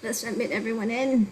Let's admit everyone in.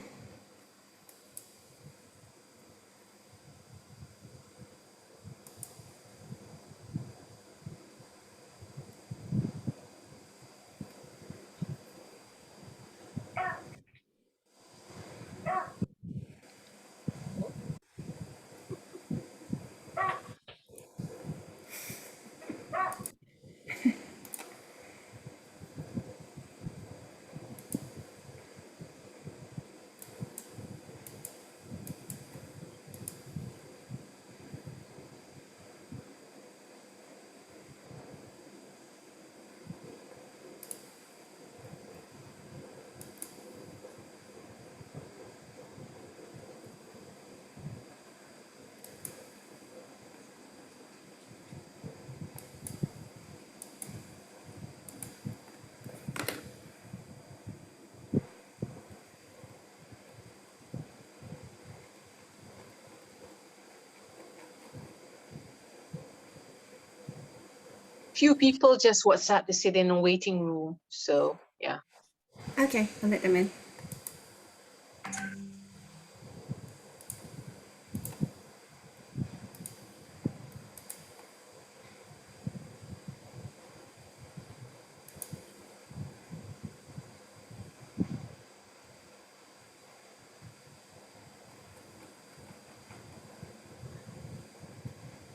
Few people just WhatsApp to sit in a waiting room. So yeah. Okay, I'll let them in.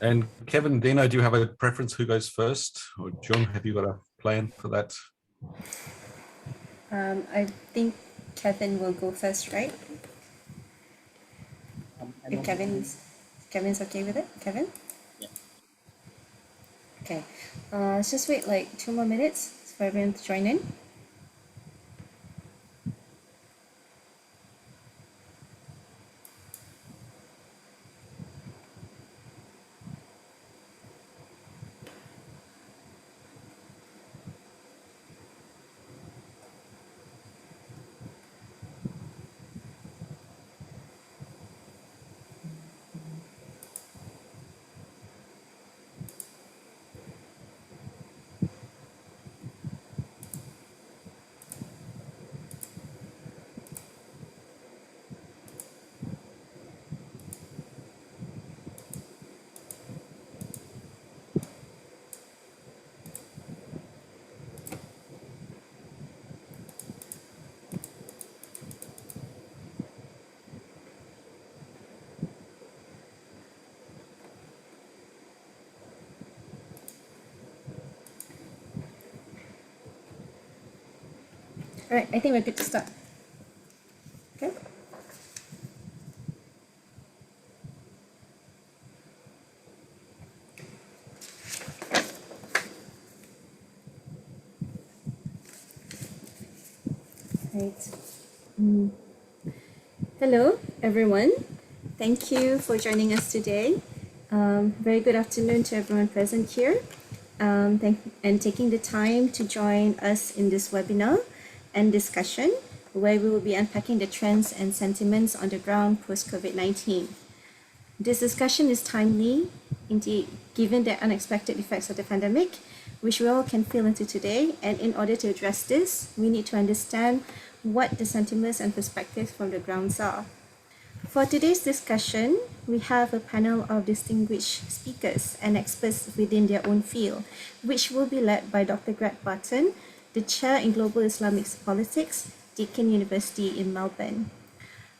And Kevin, Dino, do you have a preference who goes first? Or John, have you got a plan for that? I think Kevin will go first, right? If Kevin's okay with it, Kevin? Yeah. Okay. Let's just wait like 2 more minutes for everyone to join in. All right, I think we're good to start. Okay. Right. Hello, everyone. Thank you for joining us today. Very good afternoon to everyone present here. And taking the time to join us in this webinar and discussion where we will be unpacking the trends and sentiments on the ground post-COVID-19. This discussion is timely, indeed, given the unexpected effects of the pandemic, which we all can feel into today. And in order to address this, we need to understand what the sentiments and perspectives from the grounds are. For today's discussion, we have a panel of distinguished speakers and experts within their own field, which will be led by Dr. Greg Barton, the Chair in Global Islamic Politics, Deakin University in Melbourne.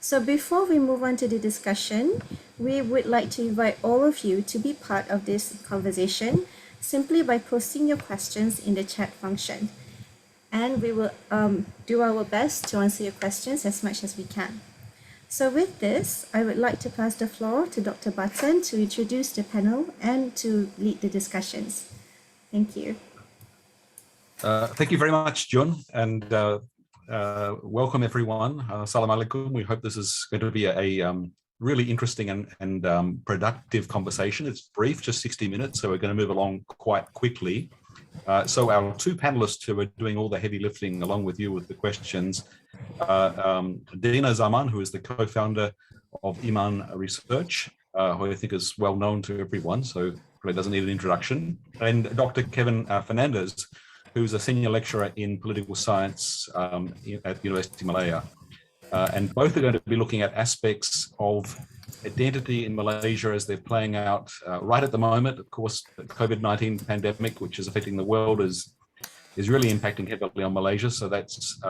So before we move on to the discussion, we would like to invite all of you to be part of this conversation simply by posting your questions in the chat function. And we will do our best to answer your questions as much as we can. So with this, I would like to pass the floor to Dr. Barton to introduce the panel and to lead the discussions. Thank you. Thank you very much, John, and welcome everyone. Assalamu alaikum. We hope this is going to be a really interesting and productive conversation. It's brief, just 60 minutes, so we're going to move along quite quickly. So our two panelists who are doing all the heavy lifting along with you with the questions, Dina Zaman, who is the co-founder of IMAN Research, who I think is well known to everyone, so probably doesn't need an introduction, and Dr. Kevin Fernandez, who's a senior lecturer in political science at University of Malaya. And both are going to be looking at aspects of identity in Malaysia as they're playing out right at the moment. Of course, the COVID-19 pandemic, which is affecting the world, is really impacting heavily on Malaysia. So that's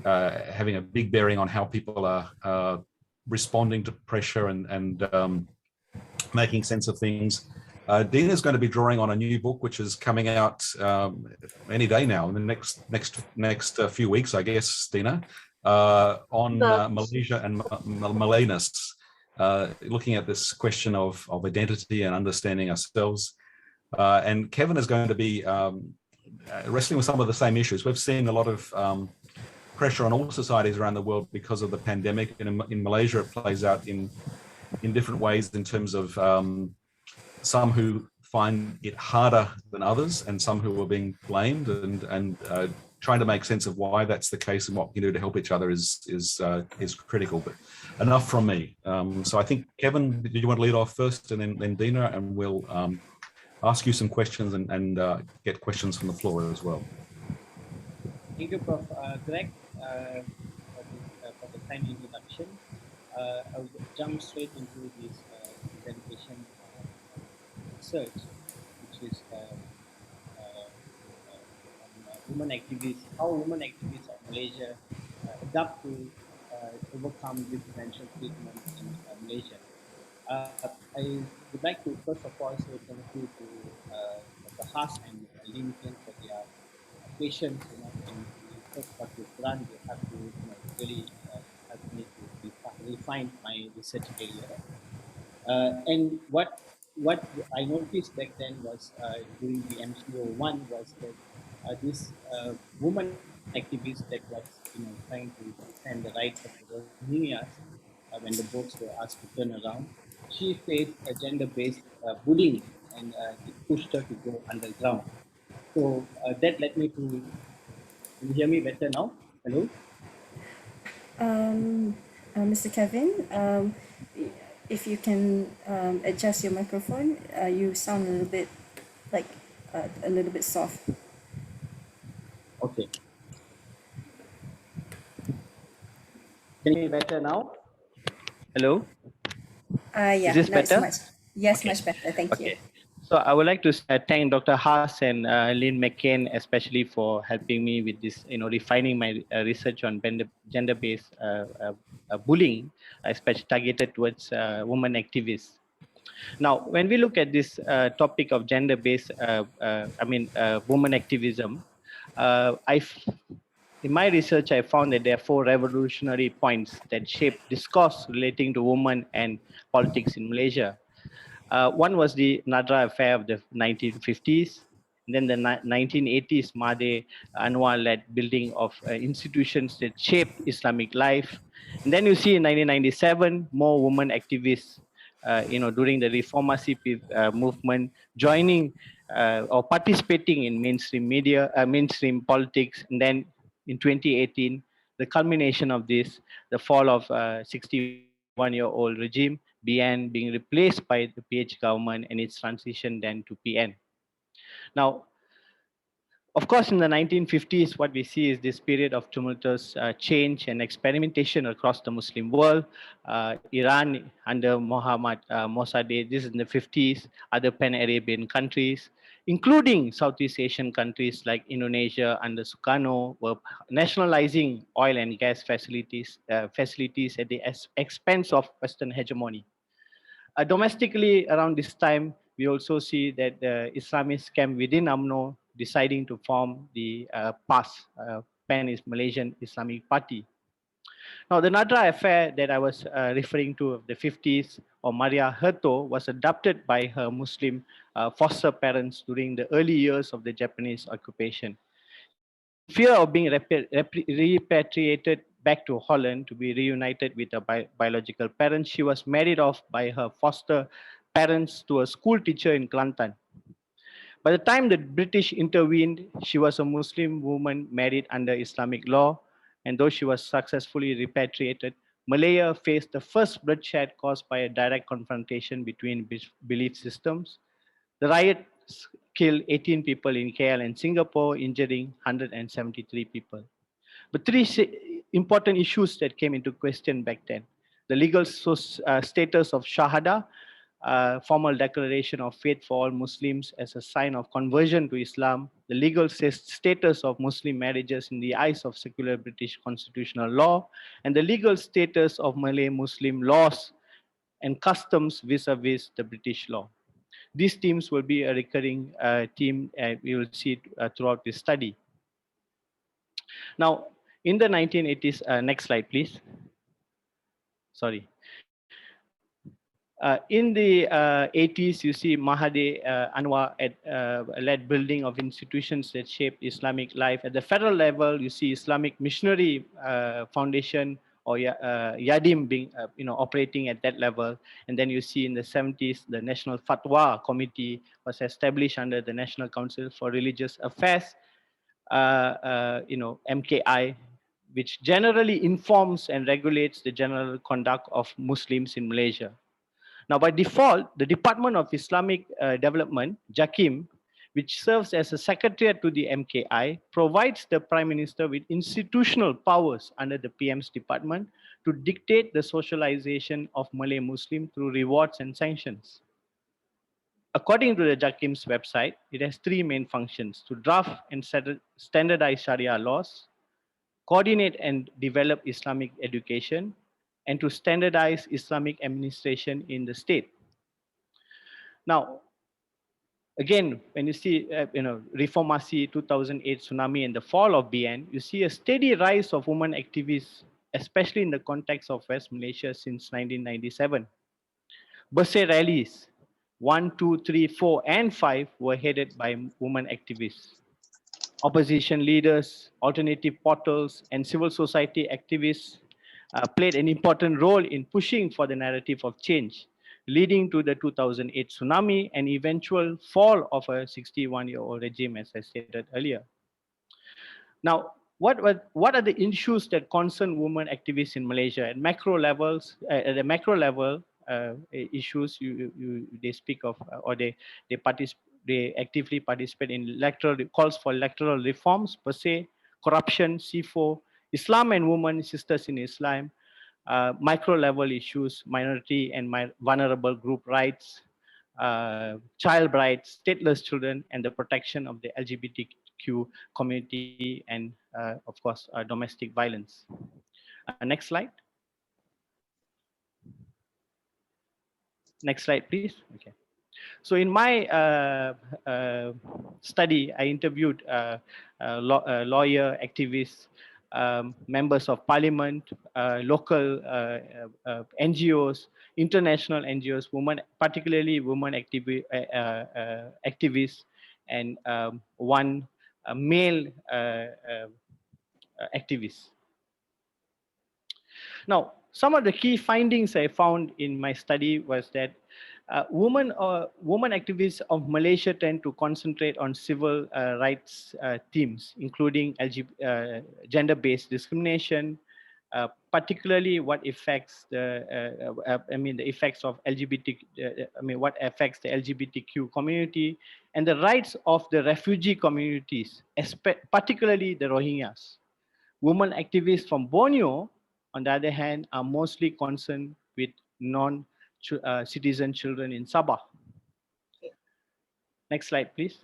having a big bearing on how people are responding to pressure and making sense of things. Dina is going to be drawing on a new book, which is coming out any day now, in the next few weeks, I guess, Dina, on Malaysia and Malayness, looking at this question of identity and understanding ourselves. And Kevin is going to be wrestling with some of the same issues. We've seen a lot of pressure on all societies around the world because of the pandemic, and in Malaysia it plays out in different ways in terms of some who find it harder than others and some who are being blamed, and trying to make sense of why that's the case and what we can do to help each other is critical. But enough from me. So I think, Kevin, did you want to lead off first, and then Dina, and we'll ask you some questions and get questions from the floor as well. Thank you, Prof. Greg, for the kind introduction. I will jump straight into this presentation research, which is on women activists, how women activists of Malaysia adapt to overcome differential treatment in Malaysia. I would like to first of all say thank you to Dr. Haas and Lin Ken for their patience, in the first part of Quran. They have to really help me to refine my research area. And what I noticed back then was during the MCO1 was that this woman activist that was trying to defend the rights of the Rohingyas when the boats were asked to turn around, she faced a gender-based bullying, and it pushed her to go underground. So that led me to. Can you hear me better now? Hello. Mr. Kevin, if you can adjust your microphone, you sound a little bit like a little bit soft. Okay. Can you hear me better now? Hello. Yeah. Is this better? Yes, okay. Much better. Thank you. So I would like to thank Dr. Haas and Lynn McCain, especially for helping me with this, refining my research on gender-based bullying, especially targeted towards women activists. Now, when we look at this topic of gender-based, women activism, in my research, I found that there are 4 revolutionary points that shape discourse relating to women and politics in Malaysia. One was the Nadra affair of the 1950s. And then the 1980s Mahathir Anwar-led building of institutions that shaped Islamic life. And then you see in 1997, more women activists, during the Reformasi movement, joining or participating in mainstream media, mainstream politics. And then in 2018, the culmination of this, the fall of 61-year-old regime, BN being replaced by the PH government and its transition then to PN. Now, of course, in the 1950s, what we see is this period of tumultuous change and experimentation across the Muslim world. Iran under Muhammad Mossadegh, this is in the 50s, other Pan-Arabian countries, including Southeast Asian countries like Indonesia under Sukarno, were nationalizing oil and gas facilities at the expense of Western hegemony. Domestically, around this time, we also see that the Islamist camp within UMNO deciding to form the PAS, Pan-Malaysian Islamic Party. Now, the Nadra affair that I was referring to of the 50s, or Maria Herto, was adopted by her Muslim foster parents during the early years of the Japanese occupation. Fear of being repatriated back to Holland to be reunited with her biological parents, she was married off by her foster parents to a school teacher in Kelantan. By the time the British intervened, she was a Muslim woman married under Islamic law, and though she was successfully repatriated, Malaya faced the first bloodshed caused by a direct confrontation between belief systems. The riot killed 18 people in KL and Singapore, injuring 173 people. But important issues that came into question back then: the legal status of Shahada, formal declaration of faith for all Muslims as a sign of conversion to Islam, the legal status of Muslim marriages in the eyes of secular British constitutional law, and the legal status of Malay Muslim laws and customs vis-a-vis the British law. These themes will be a recurring theme we will see throughout this study. Now, in the 1980s, next slide, please. Sorry. In the 80s, you see Mahathir Anwar led building of institutions that shaped Islamic life. At the federal level, you see Islamic Missionary Foundation or Yadim being operating at that level. And then you see in the 70s, the National Fatwa Committee was established under the National Council for Religious Affairs, MKI, which generally informs and regulates the general conduct of Muslims in Malaysia. Now, by default, the Department of Islamic Development, JAKIM, which serves as a secretariat to the MKI, provides the Prime Minister with institutional powers under the PM's department to dictate the socialization of Malay Muslim through rewards and sanctions. According to the JAKIM's website, it has three main functions: to draft and standardize Sharia laws, coordinate and develop Islamic education, and to standardize Islamic administration in the state. Now, again, when you see, Reformasi, 2008 tsunami, and the fall of BN, you see a steady rise of women activists, especially in the context of West Malaysia since 1997. Bersih rallies 1, 2, 3, 4, and 5 were headed by women activists. Opposition leaders, alternative portals, and civil society activists played an important role in pushing for the narrative of change, leading to the 2008 tsunami and eventual fall of a 61-year-old regime, as I stated earlier. Now, what are the issues that concern women activists in Malaysia at macro levels? At the macro level, issues they speak of, or they actively participate in calls for electoral reforms per se, corruption, C4, Islam and women, sisters in Islam, micro level issues, minority and vulnerable group rights, child rights, stateless children, and the protection of the LGBTQ community, and of course, domestic violence. Next slide. Next slide, please. Okay. So in my study, I interviewed lawyer, activists, members of parliament, local NGOs, international NGOs, particularly women activists, and one male activist. Now, some of the key findings I found in my study was that women activists of Malaysia tend to concentrate on civil rights themes, including gender-based discrimination, particularly what affects the effects of what affects the LGBTQ community and the rights of the refugee communities, particularly the Rohingyas. Women activists from Borneo, on the other hand, are mostly concerned with non-citizen children in Sabah. Next slide, please.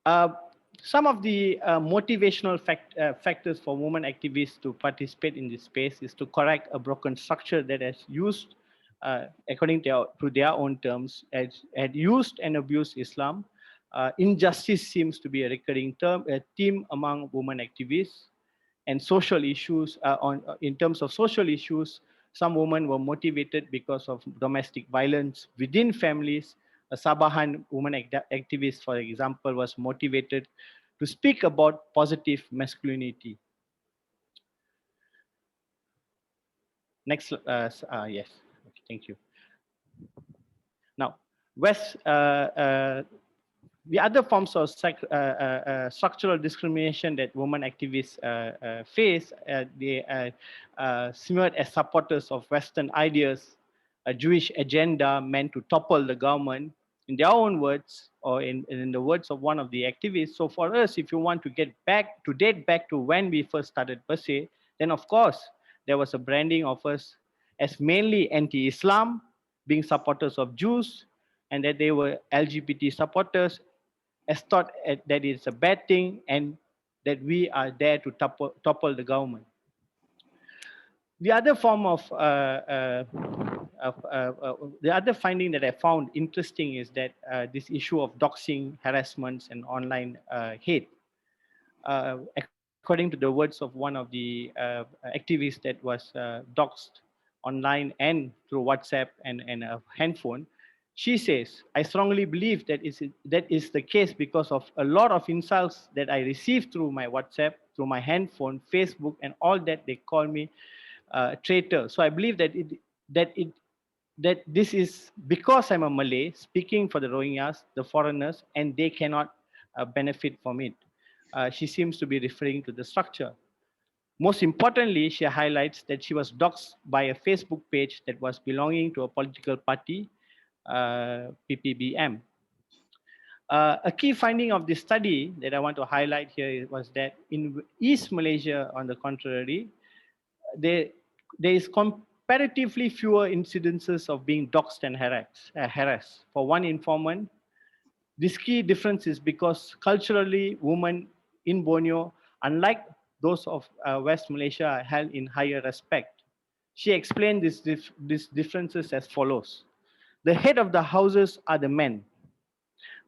Some of the motivational factors for women activists to participate in this space is to correct a broken structure that has used, according to their own terms, had used and abused Islam. Injustice seems to be a recurring theme among women activists. And social issues, in terms of social issues, some women were motivated because of domestic violence within families. A Sabahan woman activist, for example, was motivated to speak about positive masculinity. Next, yes, okay, thank you. Now, the other forms of structural discrimination that women activists face, they smeared as supporters of Western ideas, a Jewish agenda meant to topple the government, in their own words, or in the words of one of the activists. So for us, if you want to date back to when we first started per se, then of course there was a branding of us as mainly anti-Islam, being supporters of Jews, and that they were LGBT supporters, as thought that it's a bad thing, and that we are there to topple the government. The other form the other finding that I found interesting is that this issue of doxing, harassments, and online hate. According to the words of one of the activists that was doxed online and through WhatsApp and a handphone, she says, "I strongly believe that is the case because of a lot of insults that I received through my WhatsApp, through my handphone, Facebook, and all that. They call me traitor. So I believe that this is because I'm a Malay speaking for the Rohingyas, the foreigners, and they cannot benefit from it." She seems to be referring to the structure. Most importantly, she highlights that she was doxxed by a Facebook page that was belonging to a political party, PPBM. A key finding of this study that I want to highlight here was that in East Malaysia, on the contrary, there is comparatively fewer incidences of being doxxed and harassed. For one informant, this key difference is because culturally, women in Borneo, unlike those of West Malaysia, are held in higher respect. She explained these differences as follows. The head of the houses are the men,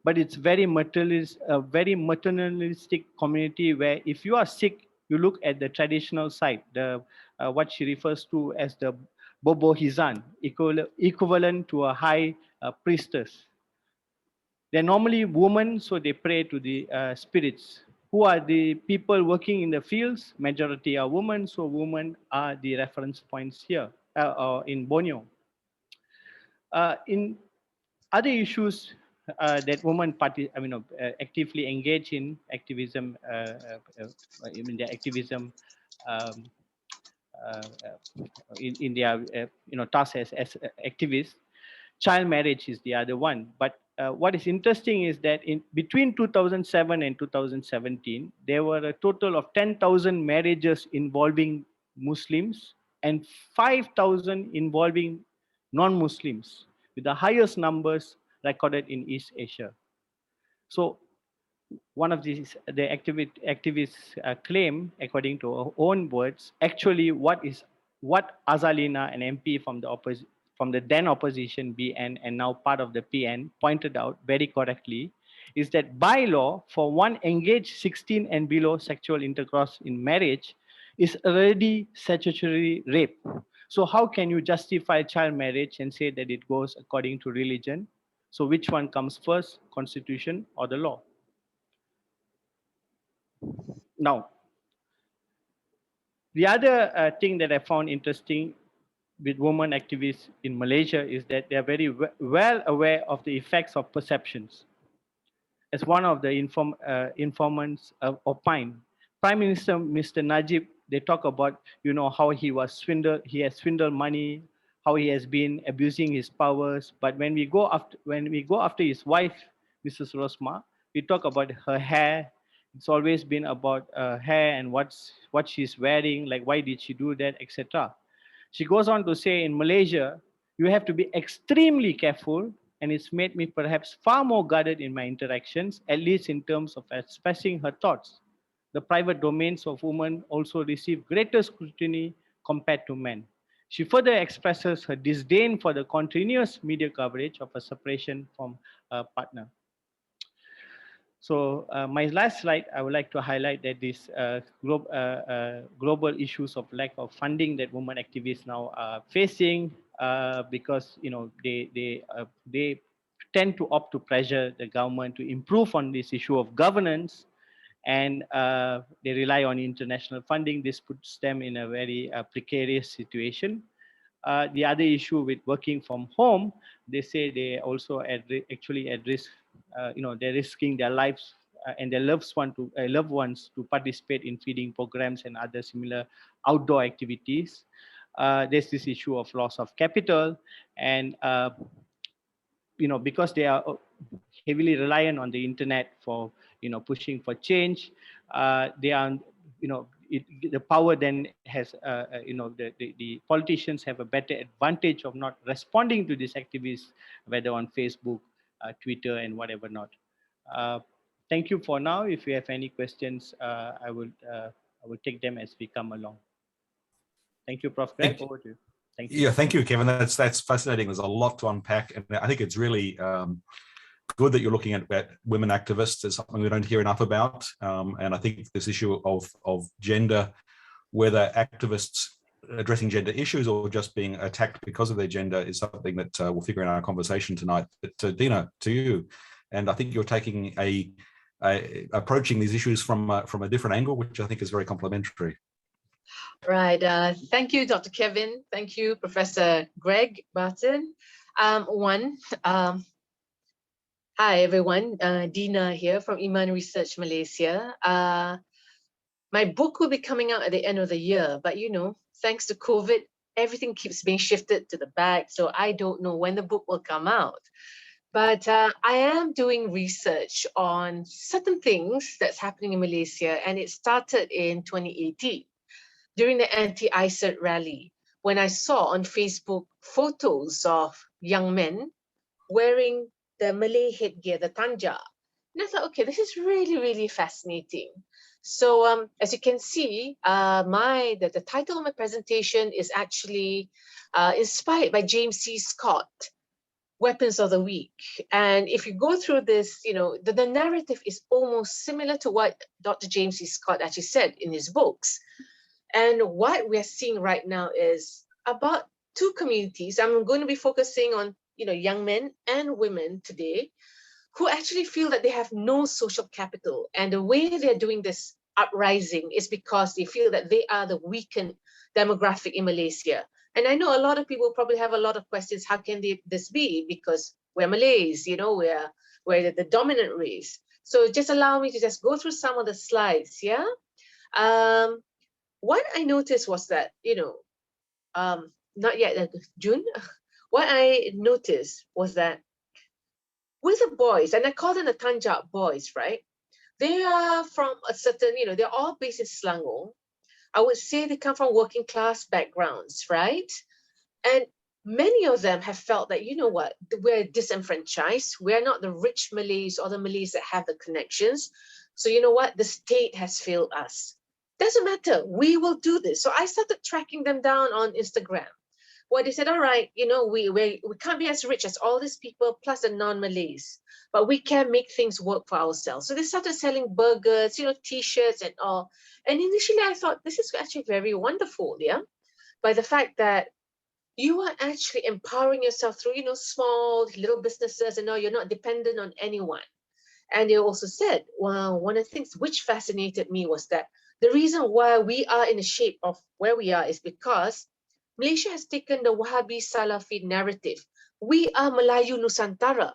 but it's a very maternalistic community where if you are sick, you look at the traditional side, the what she refers to as the Bobo Hizan, equivalent to a high priestess. They're normally women, so they pray to the spirits. Who are the people working in the fields? Majority are women, so women are the reference points here in Borneo. In other issues that women actively engage in activism, their activism um, uh, in their tasks as activists. Child marriage is the other one. But what is interesting is that in between 2007 and 2017, there were a total of 10,000 marriages involving Muslims and 5,000 involving non-Muslims, with the highest numbers recorded in East Asia. So one of the activists claim, according to her own words, actually what Azalina, an MP from the then opposition BN and now part of the PN, pointed out very correctly, is that by law, for one engaged 16 and below sexual intercourse in marriage is already statutory rape. So how can you justify child marriage and say that it goes according to religion? So which one comes first, constitution or the law? Now, the other thing that I found interesting with women activists in Malaysia is that they are very well aware of the effects of perceptions. As one of the informants opined, Prime Minister Mr. Najib, they talk about how he has swindled money, how he has been abusing his powers. But when we go after his wife, Mrs. Rosma, we talk about her hair. It's always been about hair and what she's wearing, like why did she do that, etc. She goes on to say, in Malaysia, you have to be extremely careful, and it's made me perhaps far more guarded in my interactions, at least in terms of expressing her thoughts. The private domains of women also receive greater scrutiny compared to men. She further expresses her disdain for the continuous media coverage of a separation from a partner. So my last slide, I would like to highlight that these global issues of lack of funding that women activists now are facing, because they tend to opt to pressure the government to improve on this issue of governance, and they rely on international funding. This puts them in a very precarious situation. The other issue with working from home, they say they also actually at risk. They're risking their lives and their loved ones to participate in feeding programs and other similar outdoor activities. There's this issue of loss of capital, and because they are heavily reliant on the internet for, pushing for change. They are, the power then has, the politicians have a better advantage of not responding to these activists, whether on Facebook, Twitter, and whatever not. Thank you for now. If you have any questions, I will take them as we come along. Thank you, Prof. Greg. Over to you. Thank you. Yeah, thank you, Kevin. That's fascinating. There's a lot to unpack, and I think it's really good that you're looking at women activists. It's something we don't hear enough about, and I think this issue of gender, whether activists addressing gender issues or just being attacked because of their gender, is something that we'll figure in our conversation tonight. But Dina, to you, and I think you're taking approaching these issues from a different angle, which I think is very complementary. Right. Thank you, Dr. Kevin. Thank you, Professor Greg Barton. Hi, everyone. Dina here from IMAN Research Malaysia. My book will be coming out at the end of the year, but thanks to COVID, everything keeps being shifted to the back. So I don't know when the book will come out. But I am doing research on certain things that's happening in Malaysia, and it started in 2018. During the anti-ICERT rally, when I saw on Facebook photos of young men wearing the Malay headgear, the tanja. And I thought, okay, this is really, really fascinating. So as you can see, the title of my presentation is actually inspired by James C. Scott, Weapons of the Weak. And if you go through this, the narrative is almost similar to what Dr. James C. Scott actually said in his books. And what we're seeing right now is about two communities. I'm going to be focusing on, young men and women today who actually feel that they have no social capital. And the way they're doing this uprising is because they feel that they are the weakened demographic in Malaysia. And I know a lot of people probably have a lot of questions. How can this be? Because we're Malays, we're the dominant race. So just allow me to just go through some of the slides, yeah? What I noticed was that, not yet, June. What I noticed was that with the boys, and I call them the Tanjak boys, right? They are from a certain, they're all based in Selangor. I would say they come from working class backgrounds, right? And many of them have felt that, we're disenfranchised. We're not the rich Malays or the Malays that have the connections. So the state has failed us. Doesn't matter, we will do this. So I started tracking them down on Instagram, where they said, all right, we can't be as rich as all these people plus the non-Malays, but we can make things work for ourselves. So they started selling burgers, t-shirts and all. And initially I thought, this is actually very wonderful, yeah? By the fact that you are actually empowering yourself through, small little businesses and all, you're not dependent on anyone. And they also said, well, one of the things which fascinated me was that the reason why we are in the shape of where we are is because Malaysia has taken the Wahhabi Salafi narrative. We are Melayu Nusantara,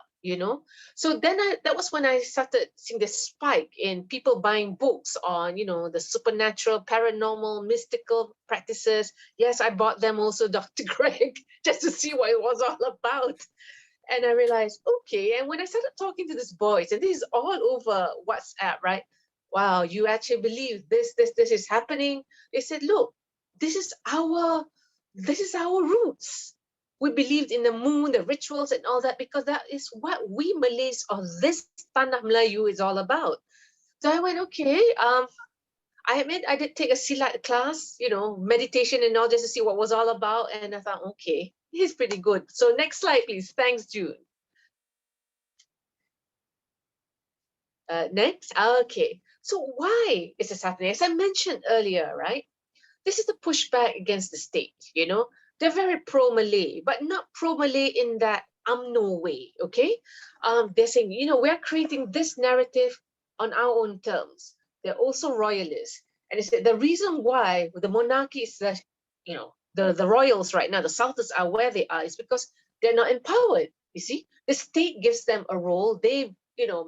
So then that was when I started seeing this spike in people buying books on, the supernatural, paranormal, mystical practices. Yes, I bought them also, Dr. Greg, just to see what it was all about. And I realized, okay, and when I started talking to these boys, and this is all over WhatsApp, right? Wow, you actually believe this is happening? They said, look, this is our roots. We believed in the moon, the rituals and all that, because that is what we Malays of this Tanah Melayu is all about. So I went, okay, I admit I did take a silat class, meditation and all, just to see what was all about. And I thought, okay, this is pretty good. So next slide, please. Thanks, June. Next, okay. So why is this happening? As I mentioned earlier, right? This is the pushback against the state, They're very pro-Malay, but not pro-Malay in that UMNO way, okay? They're saying, we're creating this narrative on our own terms. They're also royalists. And they said the reason why the monarchy is that, the royals right now, the sultans are where they are, is because they're not empowered, you see? The state gives them a role. They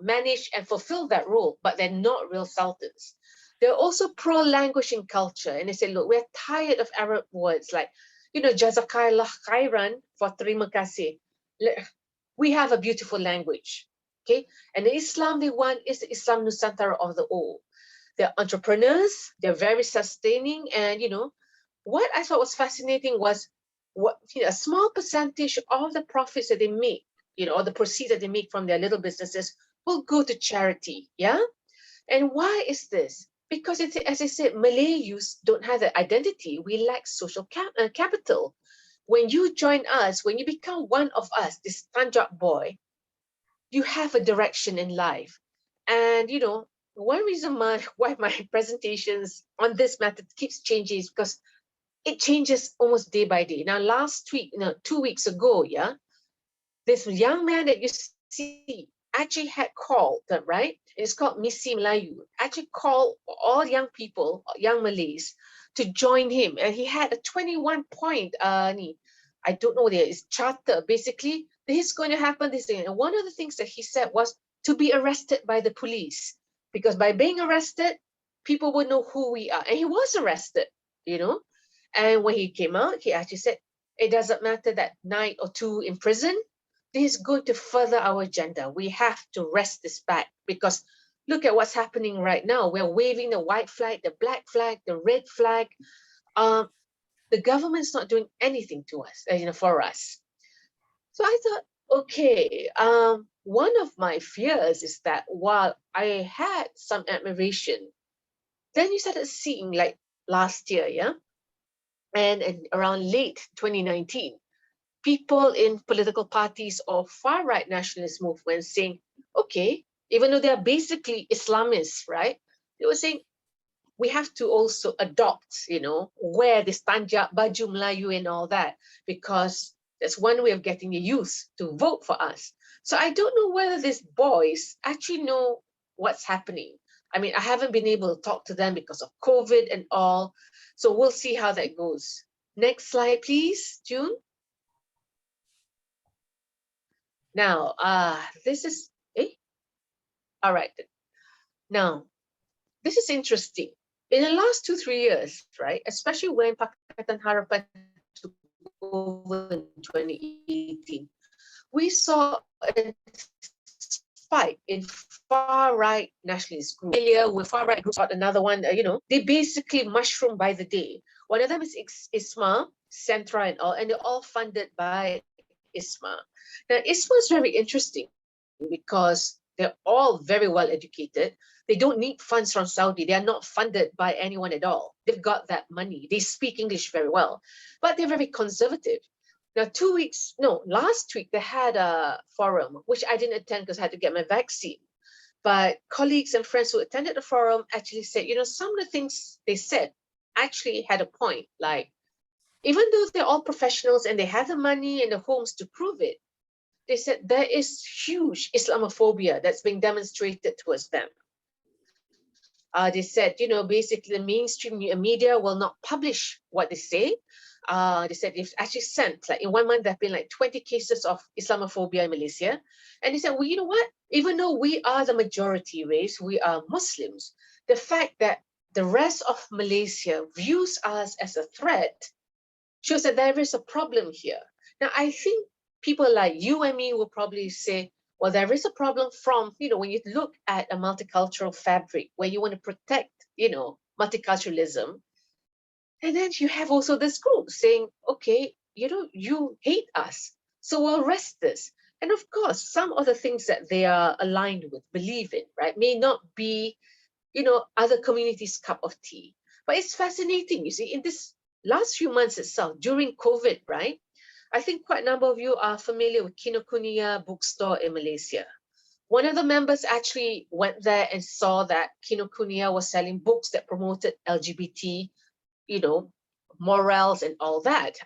manage and fulfill that role, but they're not real sultans. They're also pro-language and culture. And they say, look, we're tired of Arab words like, Jazakallah khairan for terima kasih. We have a beautiful language. Okay, and the Islam they want is the Islam Nusantara of the old. They're entrepreneurs, they're very sustaining, and what I thought was fascinating was a small percentage of the profits that they make, or the proceeds that they make from their little businesses will go to charity. Yeah. And why is this? Because it's, as I said, Malay youths don't have the identity. We lack social capital. When you join us, when you become one of us, this Tanjak boy, you have a direction in life. And one reason why my presentations on this matter keeps changing is because it changes almost day by day. Now, last week, 2 weeks ago, yeah, this young man that you see actually had called, right? It's called Misi Melayu, actually called all young people, young Malays, to join him. And he had a 21 point, I don't know what it is, charter, basically, this is going to happen, this thing. And one of the things that he said was to be arrested by the police, because by being arrested, people would know who we are. And he was arrested, And when he came out, he actually said, it doesn't matter that night or two in prison, this is going to further our agenda. We have to wrest this back, because look at what's happening right now. We're waving the white flag, the black flag, the red flag. The government's not doing anything to us, for us. So I thought, okay, one of my fears is that while I had some admiration, then you started seeing, like last year, yeah, and around late 2019, people in political parties or far-right nationalist movements saying, okay, even though they are basically Islamists, right? They were saying, we have to also adopt, wear this Tanjak, Baju Melayu and all that, because that's one way of getting the youth to vote for us. So I don't know whether these boys actually know what's happening. I mean, I haven't been able to talk to them because of COVID and all. So we'll see how that goes. Next slide, please, June. Now, this is, all right. Now, this is interesting. In the last 2-3 years, right, especially when Pakatan Harapan took over in 2018, we saw a spike in far-right nationalist groups. With far-right groups, another one, they basically mushroom by the day. One of them is ISMA, Centra and all, and they're all funded by ISMA. Now, ISMA is very interesting because they're all very well educated. They don't need funds from Saudi. They are not funded by anyone at all. They've got that money. They speak English very well, but they're very conservative. Now, last week they had a forum, which I didn't attend because I had to get my vaccine. But colleagues and friends who attended the forum actually said, some of the things they said actually had a point. Like, even though they're all professionals and they have the money and the homes to prove it, they said there is huge Islamophobia that's being demonstrated towards them. They said, basically the mainstream media will not publish what they say. They said they've actually sent, like in 1 month, there have been like 20 cases of Islamophobia in Malaysia. And they said, well, you know what? Even though we are the majority race, we are Muslims, the fact that the rest of Malaysia views us as a threat shows that there is a problem here. Now, I think people like you and me will probably say, well, there is a problem from, when you look at a multicultural fabric where you want to protect, multiculturalism. And then you have also this group saying, okay, you hate us, so we'll arrest this. And of course, some of the things that they are aligned with, believe in, right, may not be, other communities' cup of tea. But it's fascinating, you see, in this last few months itself, during COVID, right, I think quite a number of you are familiar with Kinokuniya bookstore in Malaysia. One of the members actually went there and saw that Kinokuniya was selling books that promoted LGBT, morals and all that.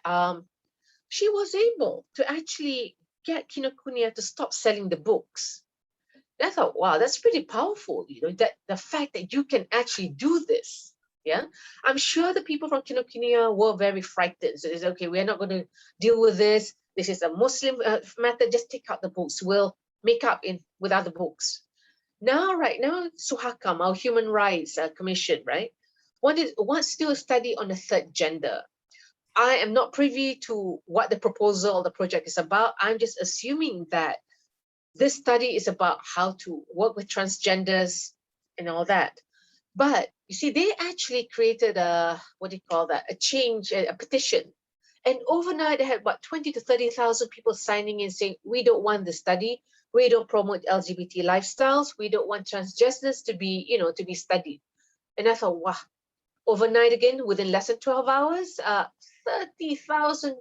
She was able to actually get Kinokuniya to stop selling the books. And I thought, wow, that's pretty powerful, that the fact that you can actually do this. Yeah, I'm sure the people from Kinokuniya were very frightened. So they said, okay, we're not going to deal with this. This is a Muslim matter. Just take out the books. We'll make up with other books. Right now, Suhakam, our Human Rights Commission, right, wants to do a study on the third gender. I am not privy to what the proposal or the project is about. I'm just assuming that this study is about how to work with transgenders and all that. But you see, they actually created a, what do you call that, a change, a petition. And overnight, they had about 20 to 30,000 people signing in saying, we don't want the study. We don't promote LGBT lifestyles. We don't want transgenders to be, to be studied. And I thought, wow, overnight again, within less than 12 hours, 30,000,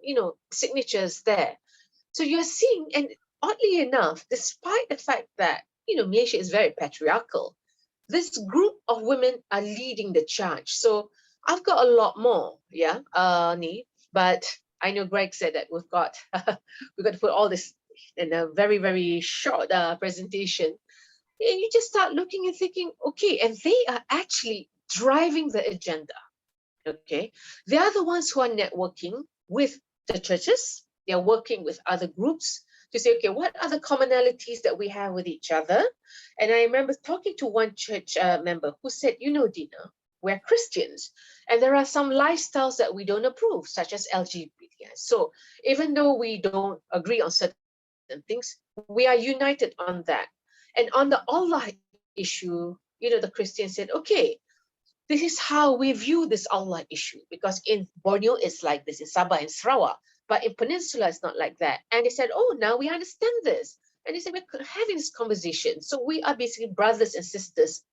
signatures there. So you're seeing, and oddly enough, despite the fact that, Malaysia is very patriarchal, this group of women are leading the charge. So I've got a lot more, but I know Greg said that we've got to put all this in a very, very short presentation. And you just start looking and thinking, okay, and they are actually driving the agenda. Okay, they are the ones who are networking with the churches. They are working with other groups to say, okay, what are the commonalities that we have with each other? And I remember talking to one church member who said, Dina, we're Christians, and there are some lifestyles that we don't approve, such as LGBT. So even though we don't agree on certain things, we are united on that. And on the Allah issue, the Christians said, okay, this is how we view this Allah issue, because in Borneo it's like this, in Sabah and Sarawak, but in Peninsula it's not like that. And they said, oh, now we understand this. And they said, we're having this conversation. So we are basically brothers and sisters,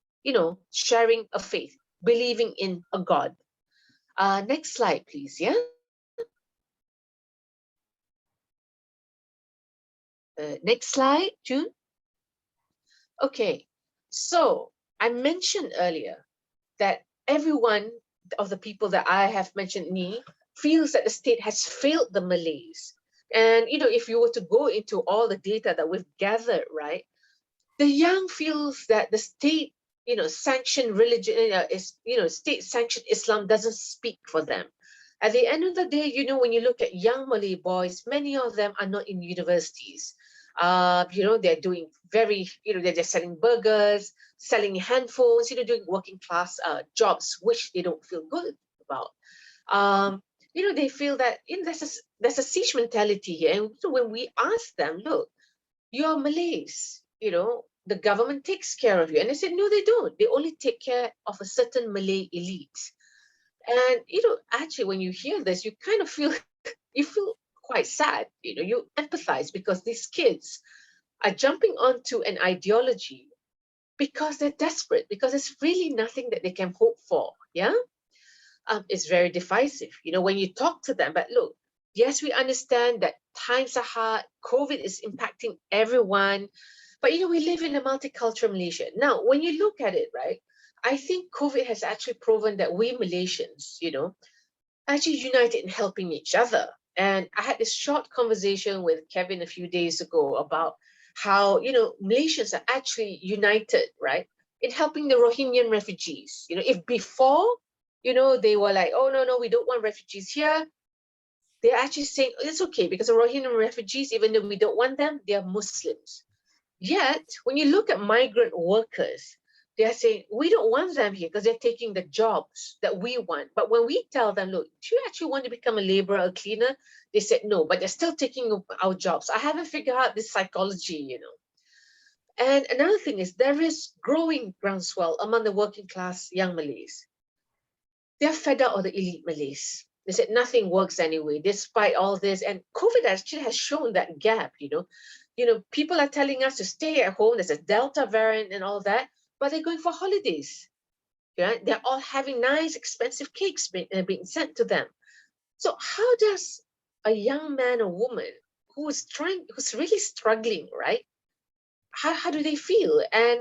sharing a faith, believing in a God. Next slide, please, yeah? Next slide, June. Okay, so I mentioned earlier that everyone of the people that I have mentioned, feels that the state has failed the Malays. And, if you were to go into all the data that we've gathered, right, the young feels that the state, sanctioned religion, state-sanctioned Islam doesn't speak for them. At the end of the day, when you look at young Malay boys, many of them are not in universities. They're doing they're just selling burgers, selling handphones, doing working class jobs, which they don't feel good about. They feel that there's a siege mentality here. And when we ask them, look, you're Malays, the government takes care of you. And they said, no, they don't. They only take care of a certain Malay elite. And, actually, when you hear this, you kind of feel, you feel quite sad. You empathize, because these kids are jumping onto an ideology because they're desperate, because there's really nothing that they can hope for. Yeah. It's very divisive, when you talk to them. But look, yes, we understand that times are hard. COVID is impacting everyone. But, we live in a multicultural Malaysia. Now, when you look at it, right, I think COVID has actually proven that we Malaysians, actually united in helping each other. And I had this short conversation with Kevin a few days ago about how, Malaysians are actually united, right, in helping the Rohingyan refugees. If before, they were like, oh, no, we don't want refugees here. They're actually saying, it's okay, because the Rohingyan refugees, even though we don't want them, they are Muslims. Yet, when you look at migrant workers, they are saying, we don't want them here because they're taking the jobs that we want. But when we tell them, look, do you actually want to become a laborer, a cleaner? They said, no, but they're still taking our jobs. I haven't figured out this psychology, And another thing is, there is growing groundswell among the working class young Malays. They're fed up of the elite Malays. They said nothing works anyway, despite all this. And COVID actually has shown that gap, people are telling us to stay at home. There's a Delta variant and all that, but they're going for holidays. Right? They're all having nice, expensive cakes being sent to them. So how does a young man or woman who's really struggling, right? How do they feel? And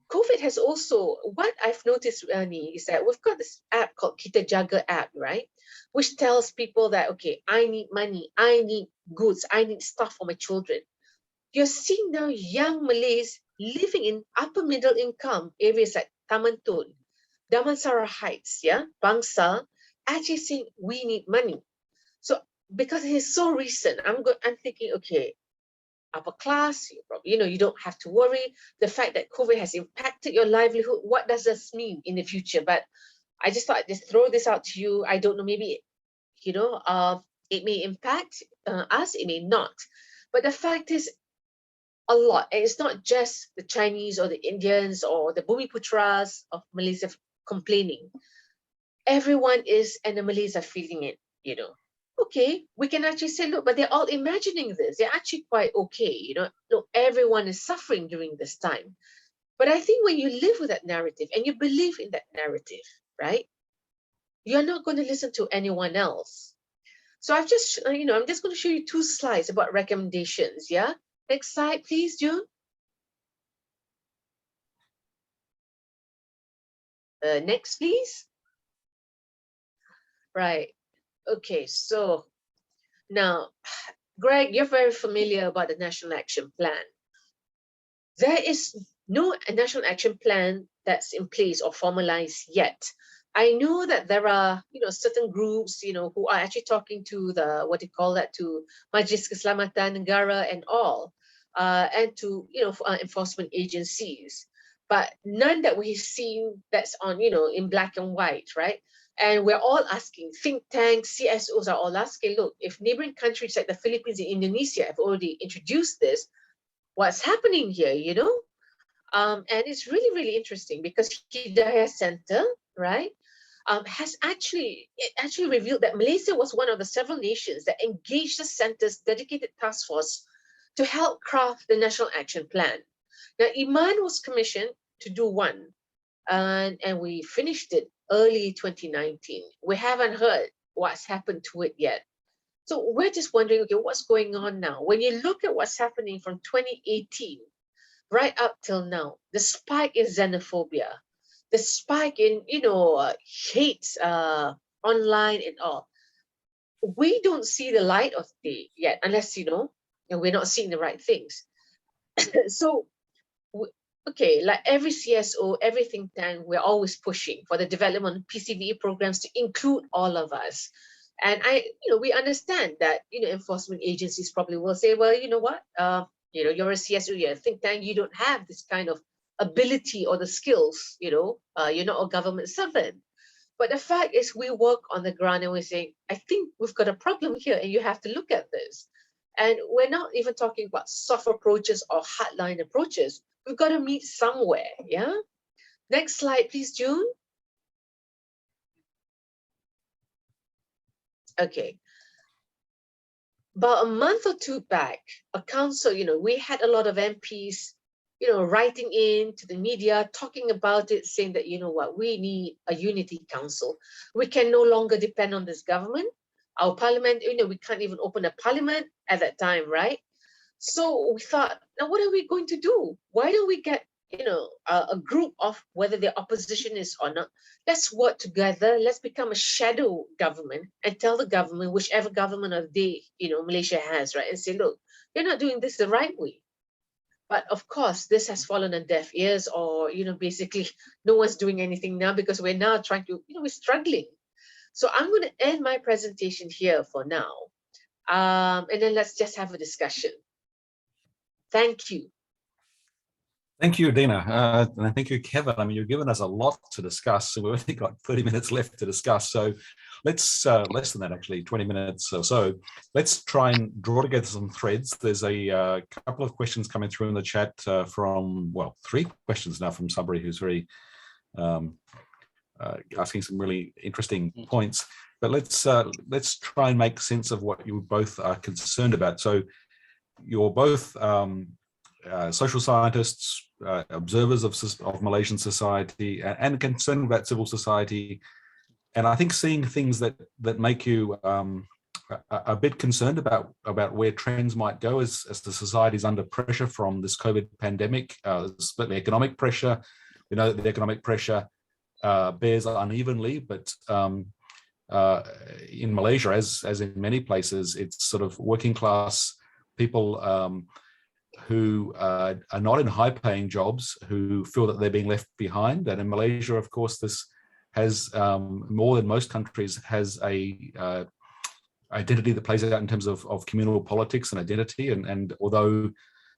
COVID has also, what I've noticed, Ernie, is that we've got this app called Kita Jaga app, right? Which tells people that, okay, I need money, I need goods, I need stuff for my children. You're seeing now young Malays living in upper middle income areas like Taman Tun, Damansara Heights, Bangsa, actually saying we need money. So because it is so recent, I'm thinking, okay, upper class, you don't have to worry. The fact that COVID has impacted your livelihood, what does this mean in the future? But I just thought I'd just throw this out to you. I don't know, maybe, it may impact us, it may not. But the fact is, a lot. And it's not just the Chinese or the Indians or the Bumiputras of Malaysia complaining. Everyone is, and the Malays are feeling it, you know. Okay, we can actually say, look, but they're all imagining this. They're actually quite okay, you know. Look, everyone is suffering during this time. But I think when you live with that narrative and you believe in that narrative, right, you're not going to listen to anyone else. So I've just, I'm just going to show you 2 slides about recommendations, yeah? Next slide, please, June. Next, please. Right. Okay, so now, Greg, you're very familiar about the National Action Plan. There is no National Action Plan that's in place or formalized yet. I know that there are, certain groups, who are actually talking to the, to Majlis Keselamatan Negara and all, and to, enforcement agencies, but none that we've seen that's on, in black and white, right? And we're all asking, think tanks, CSOs are all asking, look, if neighboring countries like the Philippines and Indonesia have already introduced this, what's happening here, And it's really, really interesting because Hidayah Center, right, has actually revealed that Malaysia was one of the several nations that engaged the center's dedicated task force to help craft the National Action Plan. Now, IMAN was commissioned to do one, and we finished it early 2019. We haven't heard what's happened to it yet. So we're just wondering, okay, what's going on now? When you look at what's happening from 2018 right up till now, the spike in xenophobia, the spike in, hate online and all, we don't see the light of day yet, unless, we're not seeing the right things. So, okay, like every CSO, every think tank, we're always pushing for the development of PCVE programs to include all of us. And we understand that, enforcement agencies probably will say, well, you know what, you're a CSO, you're a think tank, you don't have this kind of ability or the skills, you're not a government servant. But the fact is we work on the ground and we say, I think we've got a problem here and you have to look at this. And we're not even talking about soft approaches or hardline approaches. We've got to meet somewhere, yeah? Next slide, please, June. Okay. About a month or 2 back, a council, we had a lot of MPs, writing in to the media, talking about it, saying that, we need a unity council. We can no longer depend on this government. Our parliament, we can't even open a parliament at that time, right? So we thought, now what are we going to do? Why don't we get, a group of, whether the opposition is or not, let's work together, let's become a shadow government and tell the government, whichever government of the day, Malaysia has, right? And say, look, you're not doing this the right way. But of course, this has fallen on deaf ears, or, basically no one's doing anything now because we're now trying to, we're struggling. So I'm going to end my presentation here for now. And then let's just have a discussion. Thank you. Thank you, Dina. And thank you, Kevin. I mean, you've given us a lot to discuss. So we've only got 30 minutes left to discuss. So let's, less than that, actually, 20 minutes or so. Let's try and draw together some threads. There's a couple of questions coming through in the chat from, well, 3 questions now from Sabri, who's very asking some really interesting points. But let's try and make sense of what you both are concerned about. So you're both social scientists, observers of Malaysian society, and concerned about civil society. And I think seeing things that make you a bit concerned about where trends might go as the society is under pressure from this COVID pandemic, the economic pressure. We know that the economic pressure bears unevenly, but in Malaysia, as in many places, it's sort of working class people who are not in high-paying jobs, who feel that they're being left behind. And in Malaysia, of course, this has more than most countries has a identity that plays out in terms of communal politics and identity. And although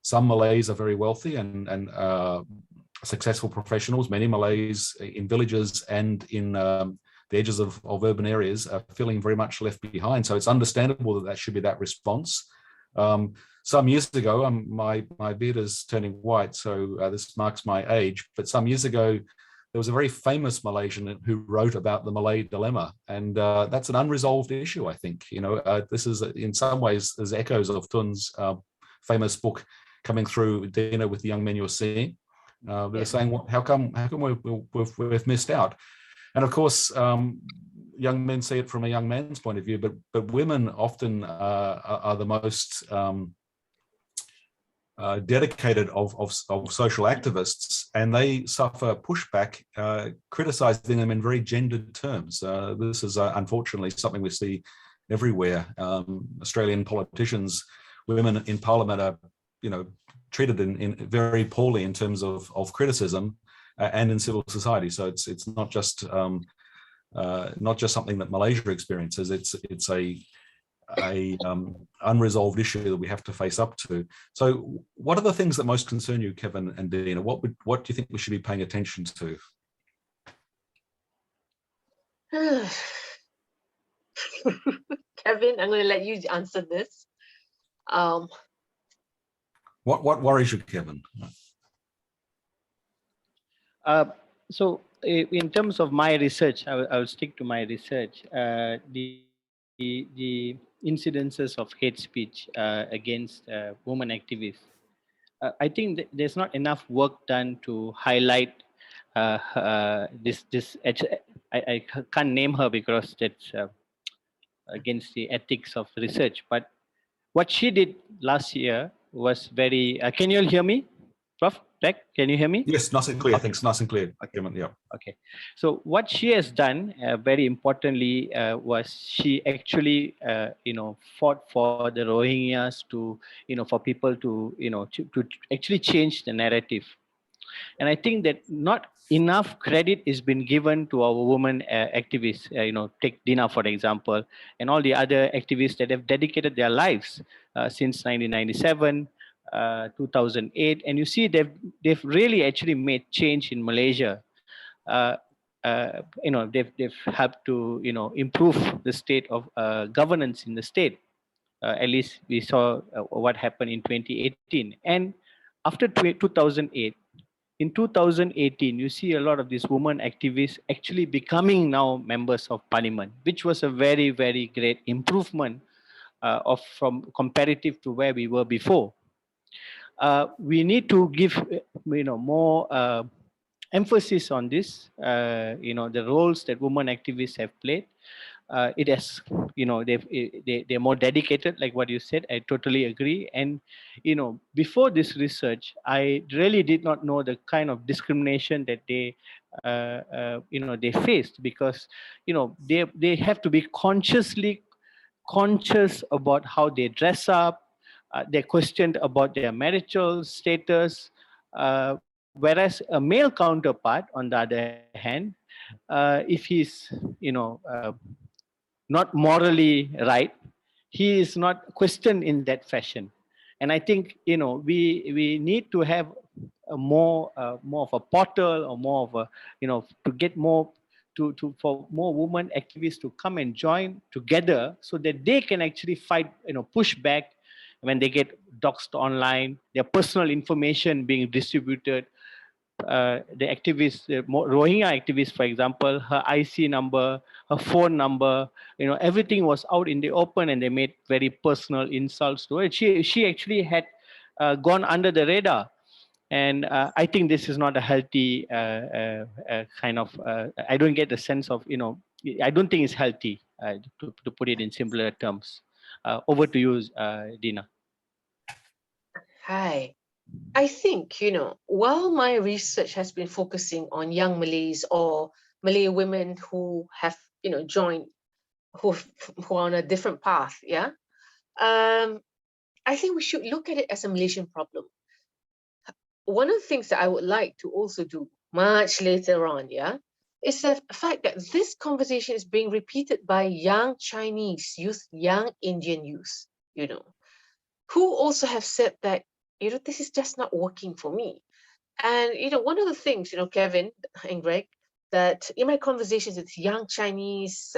some Malays are very wealthy and successful professionals, many Malays in villages and in the edges of urban areas are feeling very much left behind. So it's understandable that should be that response. Some years ago, my beard is turning white, so this marks my age. But some years ago, there was a very famous Malaysian who wrote about the Malay dilemma, and that's an unresolved issue. I think this is in some ways there's echoes of Tun's famous book coming through, Dina, with the young men you're seeing. They're saying, well, how come we've missed out? And of course, young men see it from a young man's point of view, but women often are the most dedicated of social activists, and they suffer pushback, criticizing them in very gendered terms. This is unfortunately something we see everywhere. Australian politicians, women in parliament are, treated in very poorly in terms of criticism and in civil society. So it's not just something that Malaysia experiences. It's a unresolved issue that we have to face up to. So what are the things that most concern you, Kevin and Dina? What do you think we should be paying attention to? Kevin, I'm going to let you answer this. What worries you, Kevin? So in terms of my research, I will stick to my research. The incidences of hate speech against women activists. I think that there's not enough work done to highlight this. I can't name her because that's against the ethics of research. But what she did last year was very. Can you all hear me, Prof? Beck, can you hear me? Yes, nice and clear. Okay. Thanks, nice and clear. Okay. Yeah. Okay. So what she has done, very importantly, was she actually, fought for the Rohingyas to, for people to, to actually change the narrative. And I think that not enough credit is been given to our women activists. Take Dina, for example, and all the other activists that have dedicated their lives since 1997. 2008, and you see they've really actually made change in Malaysia. They've helped to improve the state of governance in the state. At least we saw what happened in 2018. And after 2008, in 2018, you see a lot of these women activists actually becoming now members of parliament, which was a very, very great improvement from comparative to where we were before. We need to give more emphasis on this. The roles that women activists have played. It has, they're more dedicated, like what you said. I totally agree. And before this research, I really did not know the kind of discrimination that they they faced, because they have to be conscious about how they dress up. They're questioned about their marital status, whereas a male counterpart, on the other hand, if he's not morally right, he is not questioned in that fashion. And I think we need to have a more of a portal, or more of a to get more for more women activists to come and join together, so that they can actually fight, push back when they get doxed online, their personal information being distributed. The activists, the Rohingya activists, for example, her IC number, her phone number, everything was out in the open, and they made very personal insults to her. She actually had gone under the radar. And I think this is not a healthy kind of, I don't get the sense of, I don't think it's healthy, to put it in simpler terms. Over to you, Dina. Hi. I think, while my research has been focusing on young Malays or Malay women who have, joined, who are on a different path, yeah, I think we should look at it as a Malaysian problem. One of the things that I would like to also do much later on, yeah, is the fact that this conversation is being repeated by young Chinese youth, young Indian youth, who also have said that, this is just not working for me. And, one of the things, Kevin and Greg, that in my conversations with young Chinese,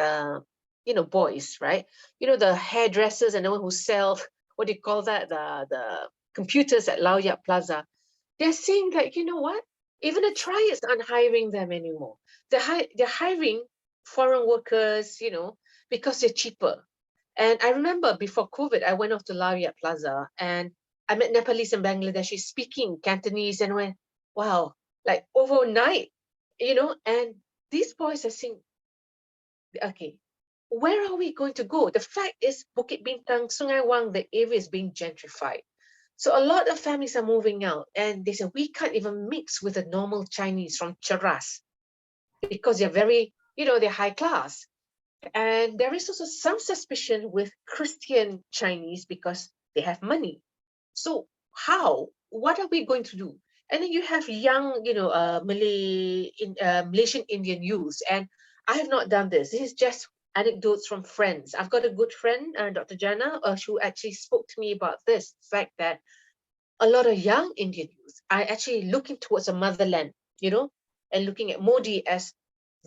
boys, right? The hairdressers and the one who what do you call that, the computers at Lau Yat Plaza, they're saying that, you know what, even the triads aren't hiring them anymore. They're hiring foreign workers, you know, because they're cheaper. And I remember before COVID, I went off to Lau Yat Plaza and I met Nepalese and Bangladeshis speaking Cantonese, and went, wow, like overnight, you know, and these boys are saying, okay, where are we going to go? The fact is, Bukit Bintang, Sungai Wang, the area is being gentrified. So a lot of families are moving out, and they say, we can't even mix with the normal Chinese from Cheras because they're very, you know, they're high class. And there is also some suspicion with Christian Chinese because they have money. So how? What are we going to do? And then you have young, you know, Malaysian Indian youths. And I have not done this. This is just anecdotes from friends. I've got a good friend, Dr. Jana, who actually spoke to me about this fact that a lot of young Indian youth are actually looking towards a motherland, you know, and looking at Modi as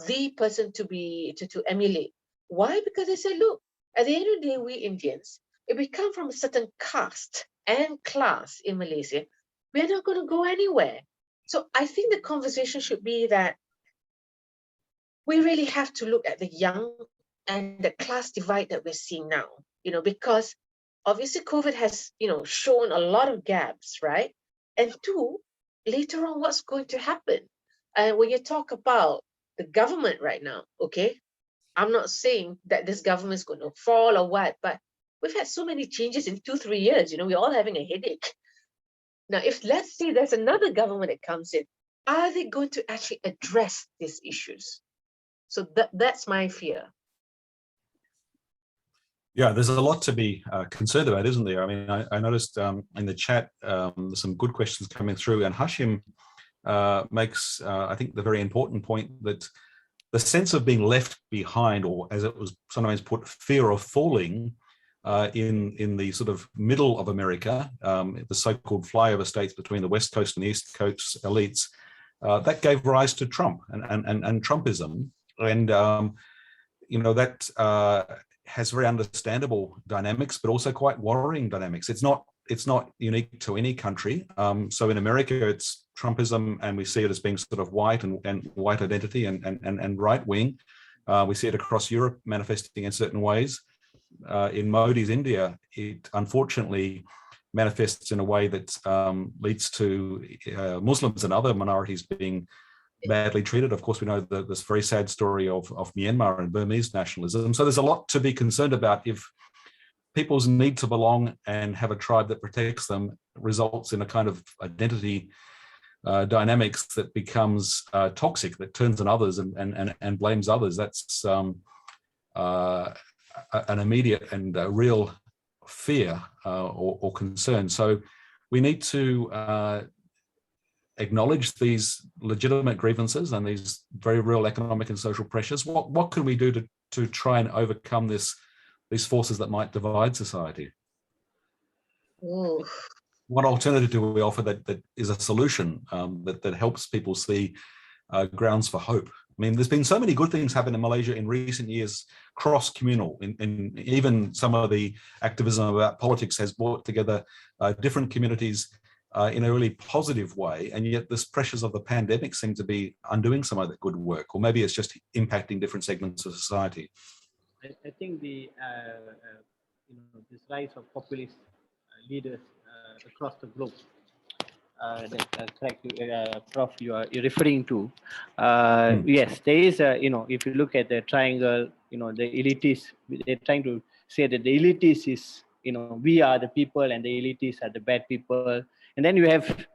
the person to emulate. Why? Because they say, look, at the end of the day, we Indians, if we come from a certain caste and class in Malaysia, we're not going to go anywhere. So I think the conversation should be that we really have to look at the young and the class divide that we're seeing now, you know, because obviously COVID has, you know, shown a lot of gaps, right? And two, later on, what's going to happen? And when you talk about the government right now, okay, I'm not saying that this government is going to fall or what, but we've had so many changes in 2-3 years, you know, we're all having a headache. Now, if let's say there's another government that comes in, are they going to actually address these issues? So that's my fear. Yeah, there's a lot to be concerned about, isn't there? I mean, I noticed in the chat there's some good questions coming through, and Hashim makes, I think, the very important point that the sense of being left behind, or as it was sometimes put, fear of falling in the sort of middle of America, the so-called flyover states between the West Coast and the East Coast elites, that gave rise to Trump and Trumpism. And, you know, that has very understandable dynamics, but also quite worrying dynamics. It's not unique to any country. So in America, it's Trumpism, and we see it as being sort of white and white identity and right wing. We see it across Europe manifesting in certain ways. In Modi's India, it unfortunately manifests in a way that leads to Muslims and other minorities being badly treated. Of course, we know this very sad story of Myanmar and Burmese nationalism. So there's a lot to be concerned about if people's need to belong and have a tribe that protects them results in a kind of identity dynamics that becomes toxic, that turns on others and blames others. That's an immediate and real fear or concern. So we need to acknowledge these legitimate grievances and these very real economic and social pressures. What can we do to try and overcome these forces that might divide society? Ooh. What alternative do we offer that is a solution that helps people see grounds for hope? I mean, there's been so many good things happen in Malaysia in recent years, cross-communal, in even some of the activism about politics has brought together different communities in a really positive way, and yet the pressures of the pandemic seem to be undoing some of that good work, or maybe it's just impacting different segments of society. I think the this rise of populist leaders across the globe that Prof, you're referring to. Yes, there is if you look at the triangle, the elitists, they're trying to say that the elitists is, we are the people and the elitists are the bad people. And then you have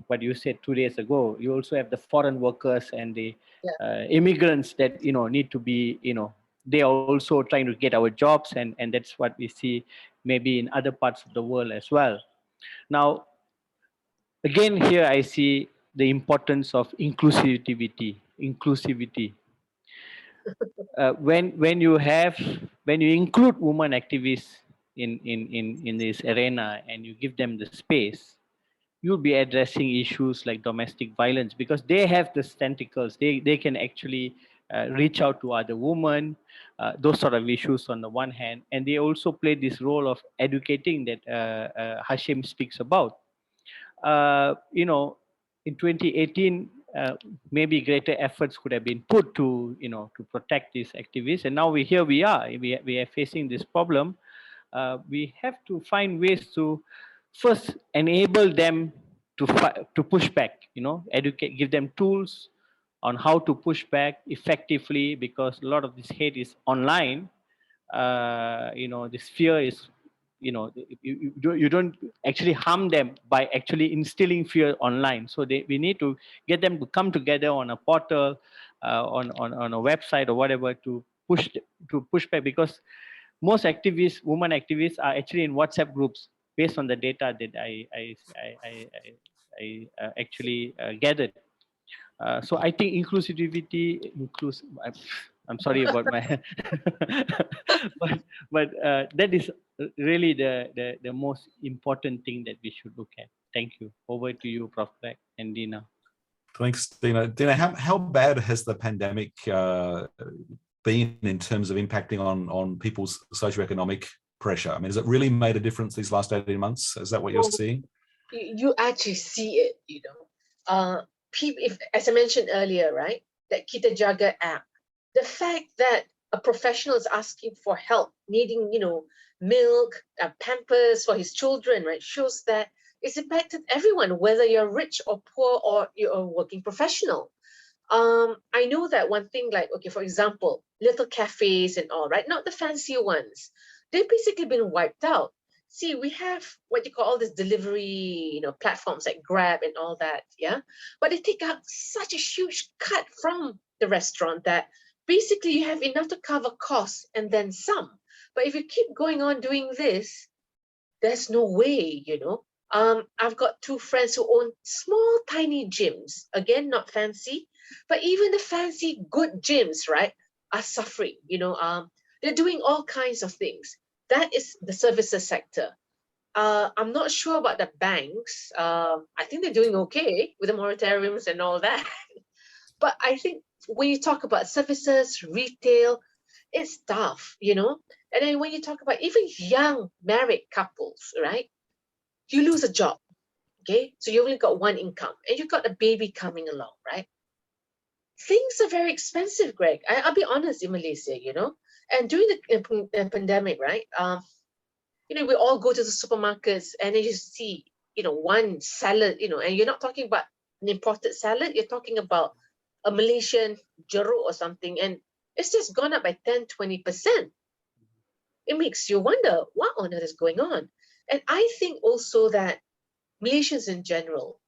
what you said 2 days ago, you also have the foreign workers and the immigrants that, need to be, they are also trying to get our jobs, and that's what we see maybe in other parts of the world as well. Now, again, here I see the importance of inclusivity. When you include women activists in this arena and you give them the space, you'll be addressing issues like domestic violence, because they have the tentacles. They can actually reach out to other women, those sort of issues on the one hand. And they also play this role of educating that Hashim speaks about. You know, in 2018, maybe greater efforts could have been put to, you know, to protect these activists. And now we are facing this problem. We have to find ways to first enable them to push back, you know, educate, give them tools on how to push back effectively, because a lot of this hate is online. You know, this fear is, you know, you don't actually harm them by actually instilling fear online. So we need to get them to come together on a portal, on a website or whatever, to push back, because most activists, women activists, are actually in WhatsApp groups based on the data that I actually gathered. So I think inclusivity, I'm sorry about my, but that is really the most important thing that we should look at. Thank you. Over to you, Prof. Beck and Dina. Thanks, Dina. Dina, how bad has the pandemic been in terms of impacting on people's socioeconomic pressure? I mean, has it really made a difference these last 18 months? Is that what you're seeing? You actually see it, you know. If, as I mentioned earlier, right, that Kita Jaga app, the fact that a professional is asking for help, needing, you know, milk, Pampers for his children, right, shows that it's impacted everyone, whether you're rich or poor or you're a working professional. I know that one thing, like, okay, for example, little cafes and all, right, not the fancy ones, they've basically been wiped out. See, we have what you call all this delivery, you know, platforms like Grab and all that, yeah? But they take out such a huge cut from the restaurant that basically you have enough to cover costs and then some. But if you keep going on doing this, there's no way, you know. I've got two friends who own small, tiny gyms. Again, not fancy, but even the fancy, good gyms, right, are suffering, you know. They're doing all kinds of things. That is the services sector. I'm not sure about the banks. I think they're doing okay with the moratoriums and all that. But I think when you talk about services, retail, it's tough, you know. And then when you talk about even young married couples, right, you lose a job, okay? So you only got one income and you've got a baby coming along, right? Things are very expensive, Greg. I'll be honest, in Malaysia, you know. And during the pandemic, right, you know, we all go to the supermarkets and then you see, you know, one salad, you know, and you're not talking about an imported salad, you're talking about a Malaysian jeruk or something, and it's just gone up by 10-20%. It makes you wonder what on earth is going on. And I think also that Malaysians in general,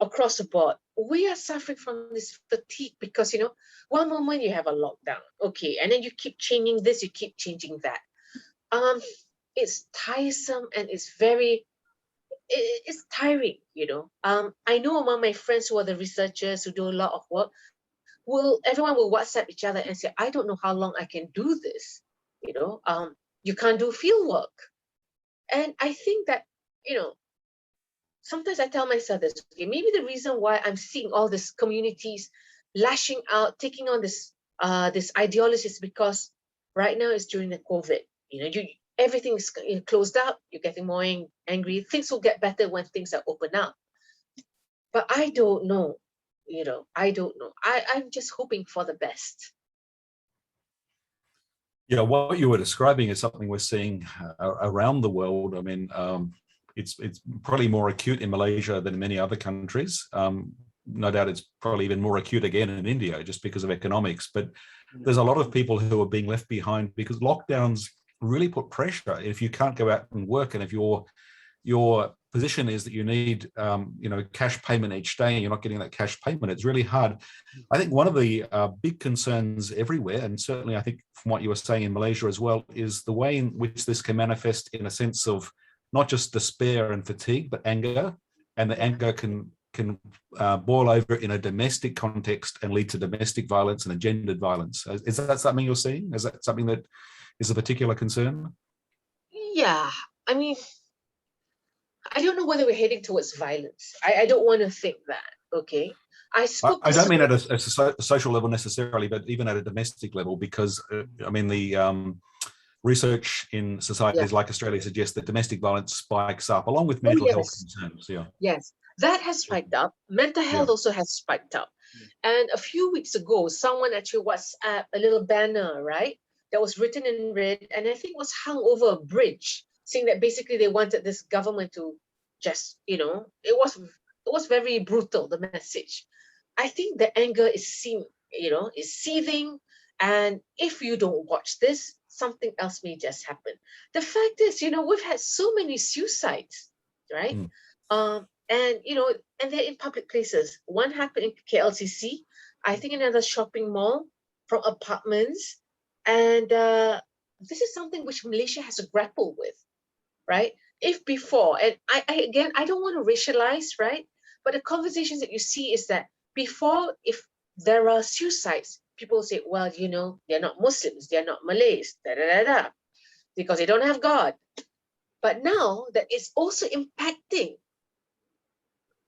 across the board, we are suffering from this fatigue because, you know, one moment you have a lockdown, okay, and then you keep changing this, you keep changing that. It's tiresome and it's tiring, you know. I know among my friends who are the researchers who do a lot of work, everyone will WhatsApp each other and say, I don't know how long I can do this, you know. You can't do field work. And I think that, you know, sometimes I tell myself this, okay, maybe the reason why I'm seeing all these communities lashing out, taking on this ideology is because right now it's during the COVID. You know, everything is closed up, you're getting more angry. Things will get better when things are open up. But I don't know, you know, I don't know. I'm just hoping for the best. Yeah, what you were describing is something we're seeing around the world. I mean, it's probably more acute in Malaysia than in many other countries. No doubt it's probably even more acute again in India just because of economics. But there's a lot of people who are being left behind because lockdowns really put pressure. If you can't go out and work, and if your position is that you need you know, cash payment each day and you're not getting that cash payment, it's really hard. I think one of the big concerns everywhere, and certainly I think from what you were saying in Malaysia as well, is the way in which this can manifest in a sense of not just despair and fatigue, but anger, and the anger can boil over in a domestic context and lead to domestic violence and gendered violence. Is that something you're seeing? Is that something that is a particular concern? Yeah, I mean, I don't know whether we're heading towards violence. I don't want to think that, okay? I scooped I the don't mean at story. a social level necessarily, but even at a domestic level, because I mean the research in societies like Australia suggests that domestic violence spikes up along with Oh mental health yes, concerns. Yeah. yes, that has spiked up. Mental Yeah. health also has spiked up. And a few weeks ago, someone actually WhatsApp a little banner, right, that was written in red, and I think was hung over a bridge, saying that basically they wanted this government to just, it was very brutal, the message. I think the anger is is seething, and if you don't watch this, something else may just happen. The fact is, we've had so many suicides, right? Mm. And they're in public places. One happened in KLCC, I think another shopping mall, from apartments. And this is something which Malaysia has to grapple with, right? If before, and I don't want to racialize, right? But the conversations that you see is that before, if there are suicides, people say, well, they're not Muslims, they're not Malays, da da da da, because they don't have God. But now that it's also impacting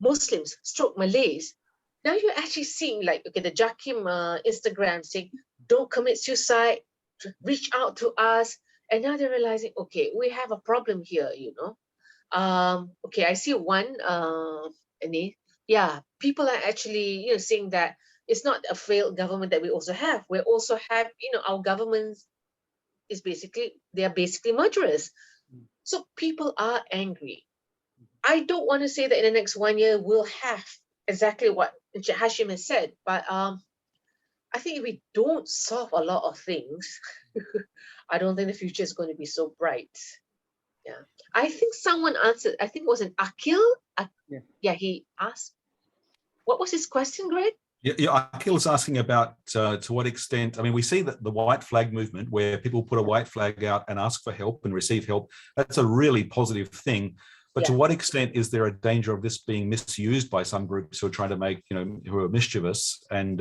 Muslims stroke Malays, now you're actually seeing like, okay, the Jakim Instagram saying, don't commit suicide, reach out to us. And now they're realizing, okay, we have a problem here, Okay, I see one, people are actually, saying that it's not a failed government that we also have. We also have, our government they are basically murderers. So people are angry. I don't want to say that in the next 1 year we'll have exactly what Hashim has said, but I think if we don't solve a lot of things, I don't think the future is going to be so bright. Yeah, I think someone answered. I think it was an Akil. Yeah, he asked. What was his question, Greg? Yeah, Akil is asking about to what extent, I mean, we see that the white flag movement where people put a white flag out and ask for help and receive help, that's a really positive thing. But to what extent is there a danger of this being misused by some groups who are trying to make, who are mischievous and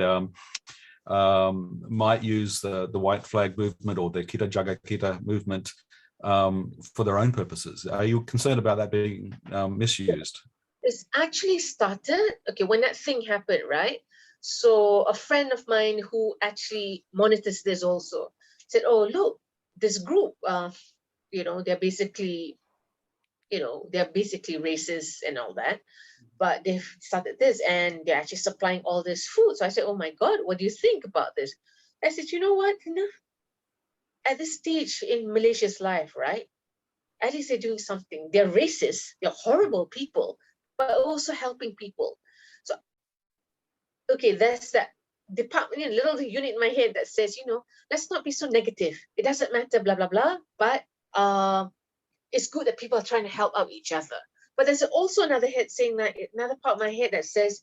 might use the white flag movement or the Kita Jaga Kita movement for their own purposes? Are you concerned about that being misused? It's actually started, okay, when that thing happened, right? So a friend of mine who actually monitors this also said, oh, look, this group, they're basically, they're basically racist and all that, but they've started this and they're actually supplying all this food. So I said, oh my God, what do you think about this? I said, you know what, at this stage in Malaysia's life, right? At least they're doing something. They're racist, they're horrible people, but also helping people. So, okay, there's that department, little unit in my head that says, let's not be so negative. It doesn't matter, blah, blah, blah. But it's good that people are trying to help out each other. But there's also another head saying that, another part of my head that says,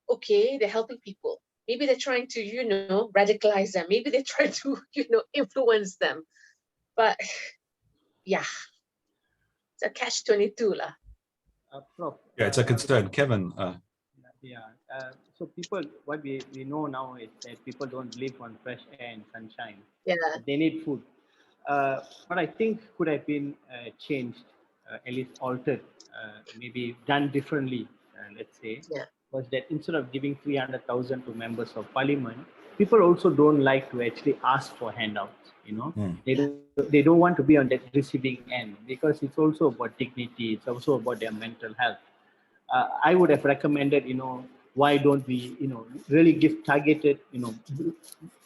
okay, they're helping people. Maybe they're trying to, radicalize them. Maybe they're trying to, influence them. But yeah, it's a catch-22 lah. Prof, Yeah, it's a concern. Kevin. So people, what we know now is that people don't live on fresh air and sunshine. Yeah. They need food. What I think could have been changed, at least altered, maybe done differently, let's say, was that instead of giving 300,000 to members of parliament, people also don't like to actually ask for handouts. They don't want to be on that receiving end because it's also about dignity. It's also about their mental health. I would have recommended, why don't we, really give targeted,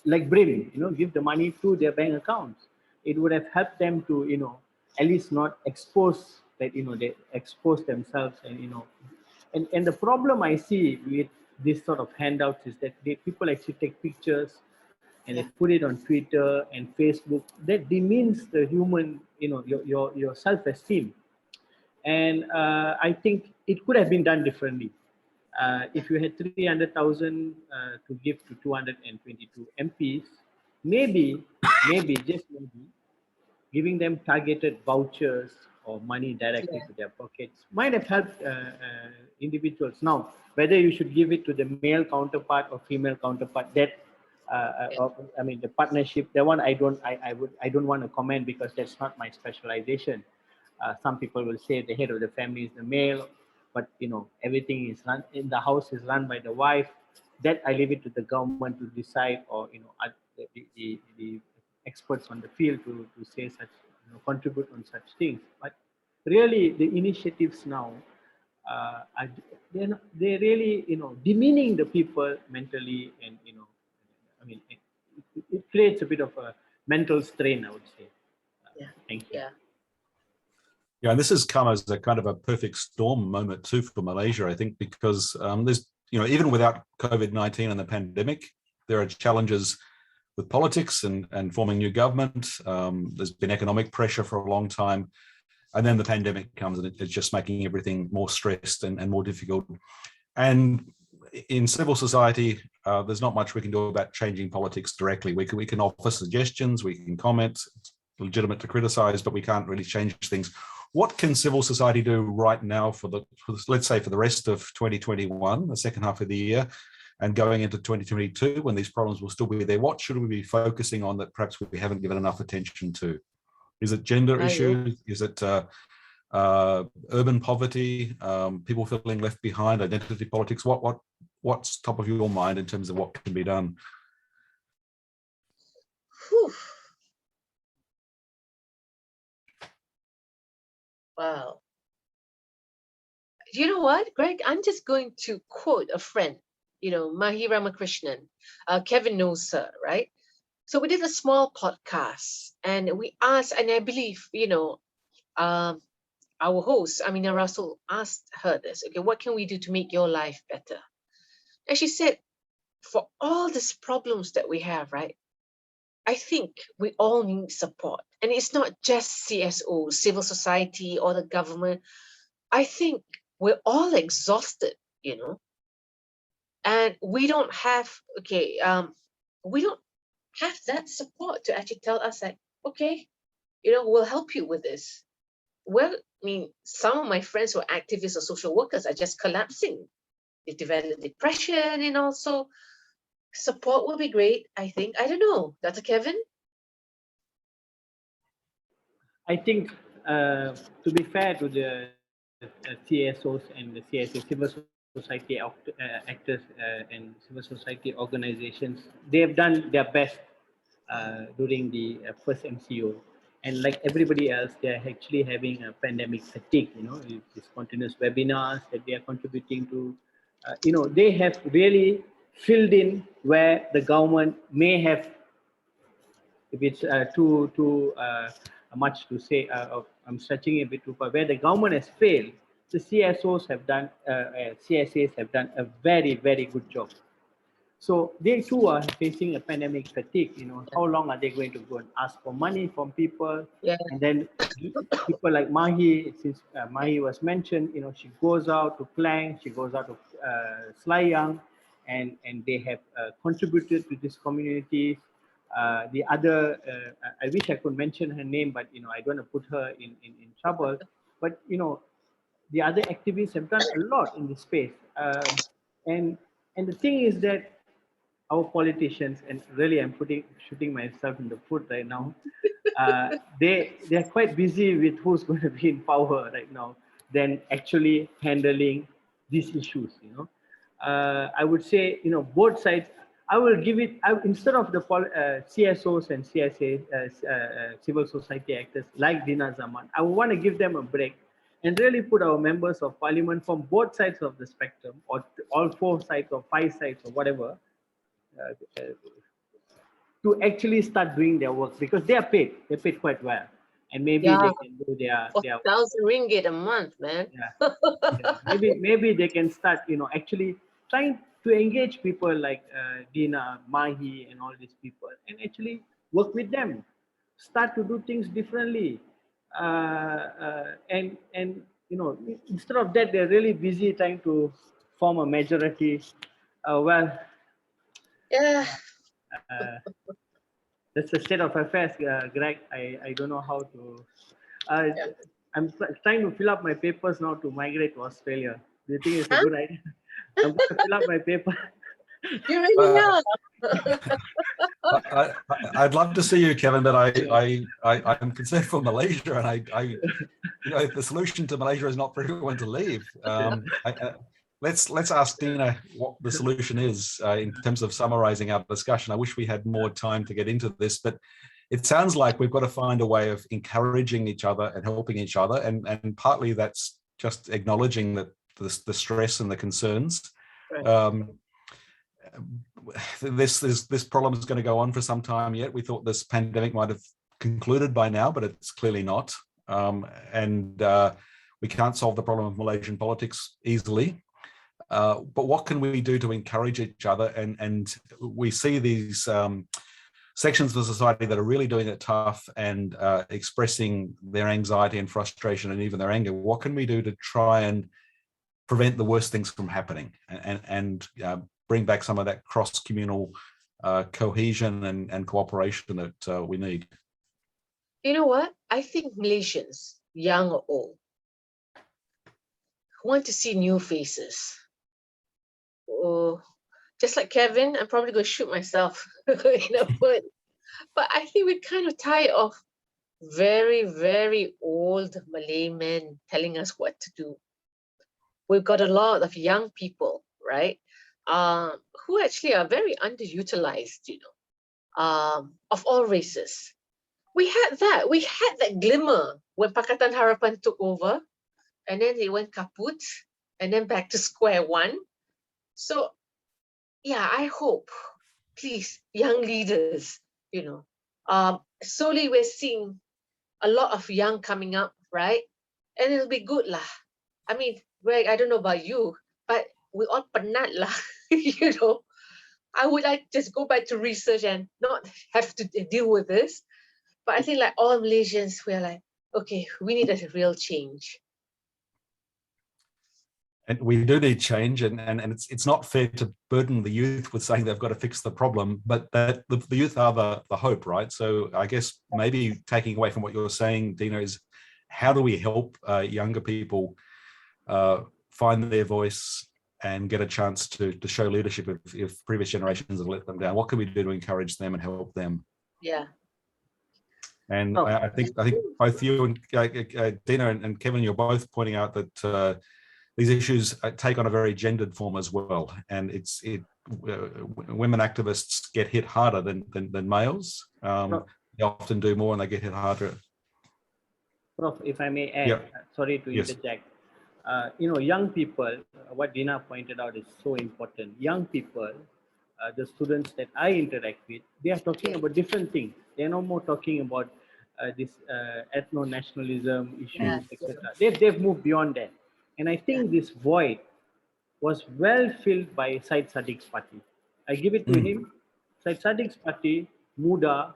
like BRIM, give the money to their bank accounts. It would have helped them to, at least not expose that, they expose themselves and, and the problem I see with this sort of handouts is that people actually take pictures and they put it on Twitter and Facebook. That demeans the human, your self-esteem. And I think it could have been done differently. If you had 300,000 to give to 222 MPs, maybe, just maybe, giving them targeted vouchers or money directly to their pockets might have helped individuals. Now, whether you should give it to the male counterpart or female counterpart, that I mean, the partnership, that one I don't want to comment because that's not my specialization. Some people will say the head of the family is the male, but everything is run in the house is run by the wife. that I leave it to the government to decide, or the experts on the field to say such, contribute on such things. But really, the initiatives now are they're really demeaning the people mentally, and I mean it creates a bit of a mental strain, I would say. Yeah. Thank you. Yeah. Yeah, and this has come as a kind of a perfect storm moment too for Malaysia, I think, because there's, even without COVID-19 and the pandemic, there are challenges with politics and forming new government. There's been economic pressure for a long time. And then the pandemic comes and it's just making everything more stressed and more difficult. And in civil society, there's not much we can do about changing politics directly. We can offer suggestions, we can comment, it's legitimate to criticize, but we can't really change things. What can civil society do right now let's say for the rest of 2021, the second half of the year, and going into 2022 when these problems will still be there? What should we be focusing on that perhaps we haven't given enough attention to? Is it gender issues? Is it urban poverty? People feeling left behind? Identity politics? What's top of your mind in terms of what can be done? Whew. Wow. You know what, Greg? I'm just going to quote a friend, Mahi Ramakrishnan. Kevin knows her, right? So we did a small podcast and we asked, and I believe, our host, Amina Russell, asked her this, okay, what can we do to make your life better? And she said, for all these problems that we have, right, I think we all need support. And it's not just CSO, civil society, or the government. I think we're all exhausted, and we don't have, we don't have that support to actually tell us that, okay, we'll help you with this. Well, I mean, some of my friends who are activists or social workers are just collapsing. They develop depression, and also support will be great, I think. I don't know, Dr. Kevin? I think, to be fair to the CSOs and the CSA, civil society actors and civil society organizations, they have done their best during the first MCO. And like everybody else, they're actually having a pandemic fatigue, these continuous webinars that they are contributing to. They have really filled in where the government may have, if it's too much to say, I'm stretching a bit too far, where the government has failed, the CSOs have done, CSAs have done a very, very good job. So they too are facing a pandemic fatigue. How long are they going to go and ask for money from people? Yeah. And then people like Mahi, since Mahi was mentioned, she goes out to Klang, she goes out to Selayang, and they have contributed to these communities. The other, I wish I could mention her name, but I don't want to put her in trouble. But the other activists have done a lot in this space, and the thing is that our politicians, and really I'm shooting myself in the foot right now, they're quite busy with who's going to be in power right now than actually handling these issues. I would say both sides. I will give it, instead of the CSOs and CSA, civil society actors like Dina Zaman, I would want to give them a break and really put our members of parliament from both sides of the spectrum, or all 4 sides or 5 sides or whatever, to actually start doing their work, because they are paid. They're paid quite well, and maybe they can do their 4,000 ringgit a month, man. Yeah. Maybe they can start, actually trying to engage people like Dina, Mahi, and all these people, and actually work with them, start to do things differently, and instead of that, they're really busy trying to form a majority. Yeah. That's the state of affairs, Greg. I don't know how to. I'm trying to fill up my papers now to migrate to Australia. Do you think it's a good idea? I'm going to fill up my paper. You really are. I'd love to see you, Kevin, but I'm concerned for Malaysia, and I the solution to Malaysia is not for everyone to leave. let's ask Dina what the solution is in terms of summarizing our discussion. I wish we had more time to get into this, but it sounds like we've got to find a way of encouraging each other and helping each other, and partly that's just acknowledging that the stress and the concerns. Right. This problem is going to go on for some time yet. We thought this pandemic might have concluded by now, but it's clearly not. We can't solve the problem of Malaysian politics easily. But what can we do to encourage each other? And we see these sections of society that are really doing it tough and expressing their anxiety and frustration and even their anger. What can we do to try and prevent the worst things from happening and bring back some of that cross-communal cohesion and cooperation that we need? You know what? I think Malaysians, young or old, want to see new faces. Oh, just like Kevin, I'm probably going to shoot myself in a foot. But I think we're kind of tired of very, very old Malay men telling us what to do. We've got a lot of young people, right, who actually are very underutilized, of all races. We had that glimmer when Pakatan Harapan took over, and then it went kaput, and then back to square one. So, yeah, I hope, please, young leaders, slowly we're seeing a lot of young coming up, right? And it'll be good lah. I mean, Greg, I don't know about you, but we all penat lah, I would like just go back to research and not have to deal with this. But I think like all Malaysians, we're like, okay, we need a real change. And we do need change, and it's not fair to burden the youth with saying they've got to fix the problem, but that the youth are the hope, right? So I guess maybe taking away from what you're saying, Dina, is how do we help younger people find their voice and get a chance to show leadership if previous generations have let them down? What can we do to encourage them and help them? Yeah. And I think both you and Dina and Kevin, you're both pointing out that these issues take on a very gendered form as well, and women activists get hit harder than males. They often do more, and they get hit harder. Prof, if I may add, sorry to interject. Young people, what Dina pointed out is so important. Young people, the students that I interact with, they are talking about different things. They're no more talking about this ethno-nationalism issues, etc. They've moved beyond that. And I think this void was well filled by Syed Saddiq's party. I give it to him. Syed Saddiq's party, Muda,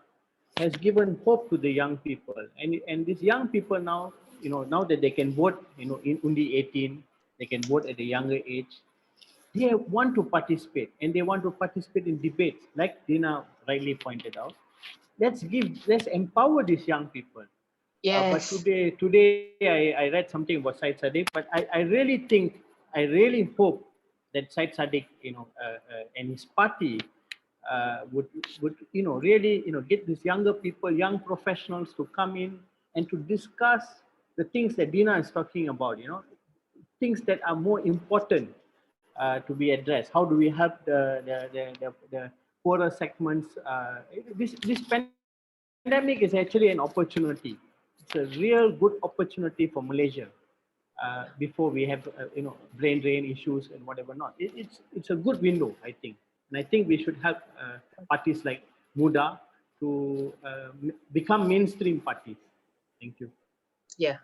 has given hope to the young people. And these young people now, now that they can vote, in only 18, they can vote at a younger age. They want to participate, and they want to participate in debates, like Dina rightly pointed out. Let's empower these young people. Yes. But today I read something about Syed Saddiq, but I really hope that Syed Saddiq, and his party would really, get these younger people, young professionals to come in and to discuss the things that Dina is talking about, things that are more important to be addressed. How do we help the poorer segments? This pandemic is actually an opportunity. It's a real good opportunity for Malaysia before we have brain drain issues and whatever not. It's a good window, I think, and I think we should help parties like Muda to become mainstream parties. Thank you. Yeah.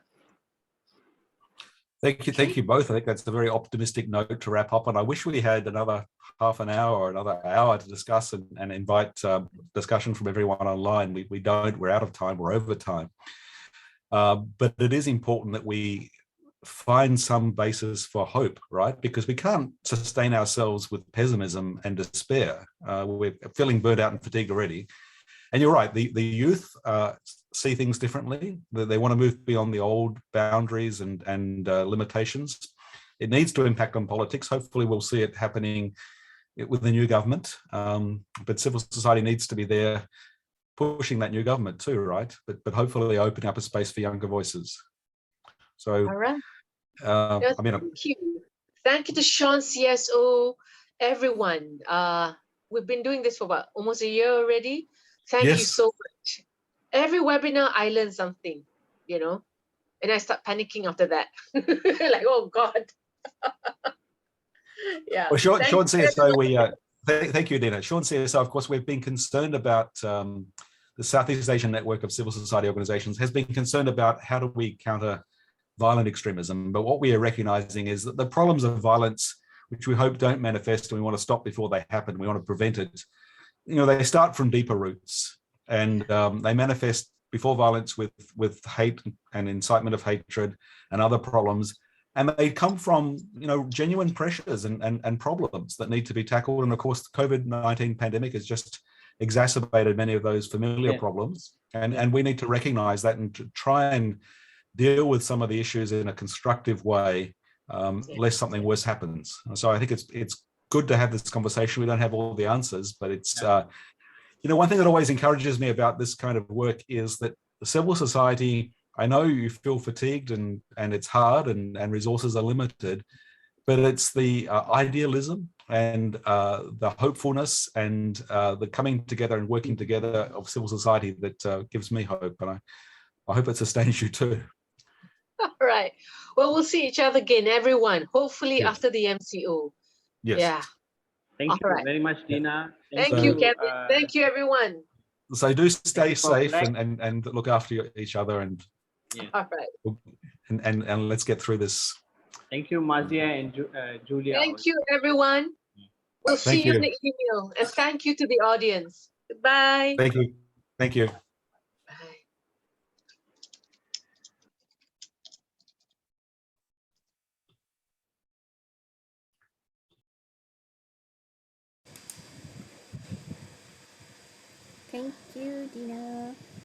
Thank you both. I think that's a very optimistic note to wrap up on. I wish we had another half an hour or another hour to discuss and invite discussion from everyone online. We don't. We're out of time. We're over time. But it is important that we find some basis for hope, right? Because we can't sustain ourselves with pessimism and despair. We're feeling burnt out and fatigued already. And you're right, the youth see things differently. They want to move beyond the old boundaries and limitations. It needs to impact on politics. Hopefully we'll see it happening with the new government. But civil society needs to be there pushing that new government too, right? But hopefully opening up a space for younger voices. So, all right. I mean, Thank you to SEAN-CSO, everyone. We've been doing this for about almost a year already. Thank you Yes. so much. Every webinar, I learn something, you know, and I start panicking after that. Like, oh God. Yeah. Well, Sean Thank you, CSO, thank you, Dina. Sean CSO, of course, we've been concerned about the Southeast Asian Network of Civil Society Organizations has been concerned about how do we counter violent extremism. But what we are recognizing is that the problems of violence, which we hope don't manifest and we want to stop before they happen, we want to prevent it, you know, they start from deeper roots, and they manifest before violence with hate and incitement of hatred and other problems. And they come from, you know, genuine pressures and problems that need to be tackled. And of course, the COVID-19 pandemic has just exacerbated many of those familiar problems. And we need to recognize that and to try and deal with some of the issues in a constructive way, lest something worse happens. So I think it's good to have this conversation. We don't have all the answers, but it's, you know, one thing that always encourages me about this kind of work is that the civil society, I know you feel fatigued and it's hard and resources are limited, but it's the idealism and the hopefulness and the coming together and working together of civil society that gives me hope. And I hope it sustains you too. All right. Well, we'll see each other again, everyone, hopefully Yes. after the MCO. Yes. Yeah. Thank All you right. very much, Dina. Thank you, Kevin. Thank you, everyone. So do stay safe Black. and look after each other and All right. and let's get through this. Thank you, Mazia and Julia. Thank you, everyone. We'll see Thank you in you. the email. And thank you to the audience. Goodbye. Thank you. Thank you. Bye. Thank you, Dina.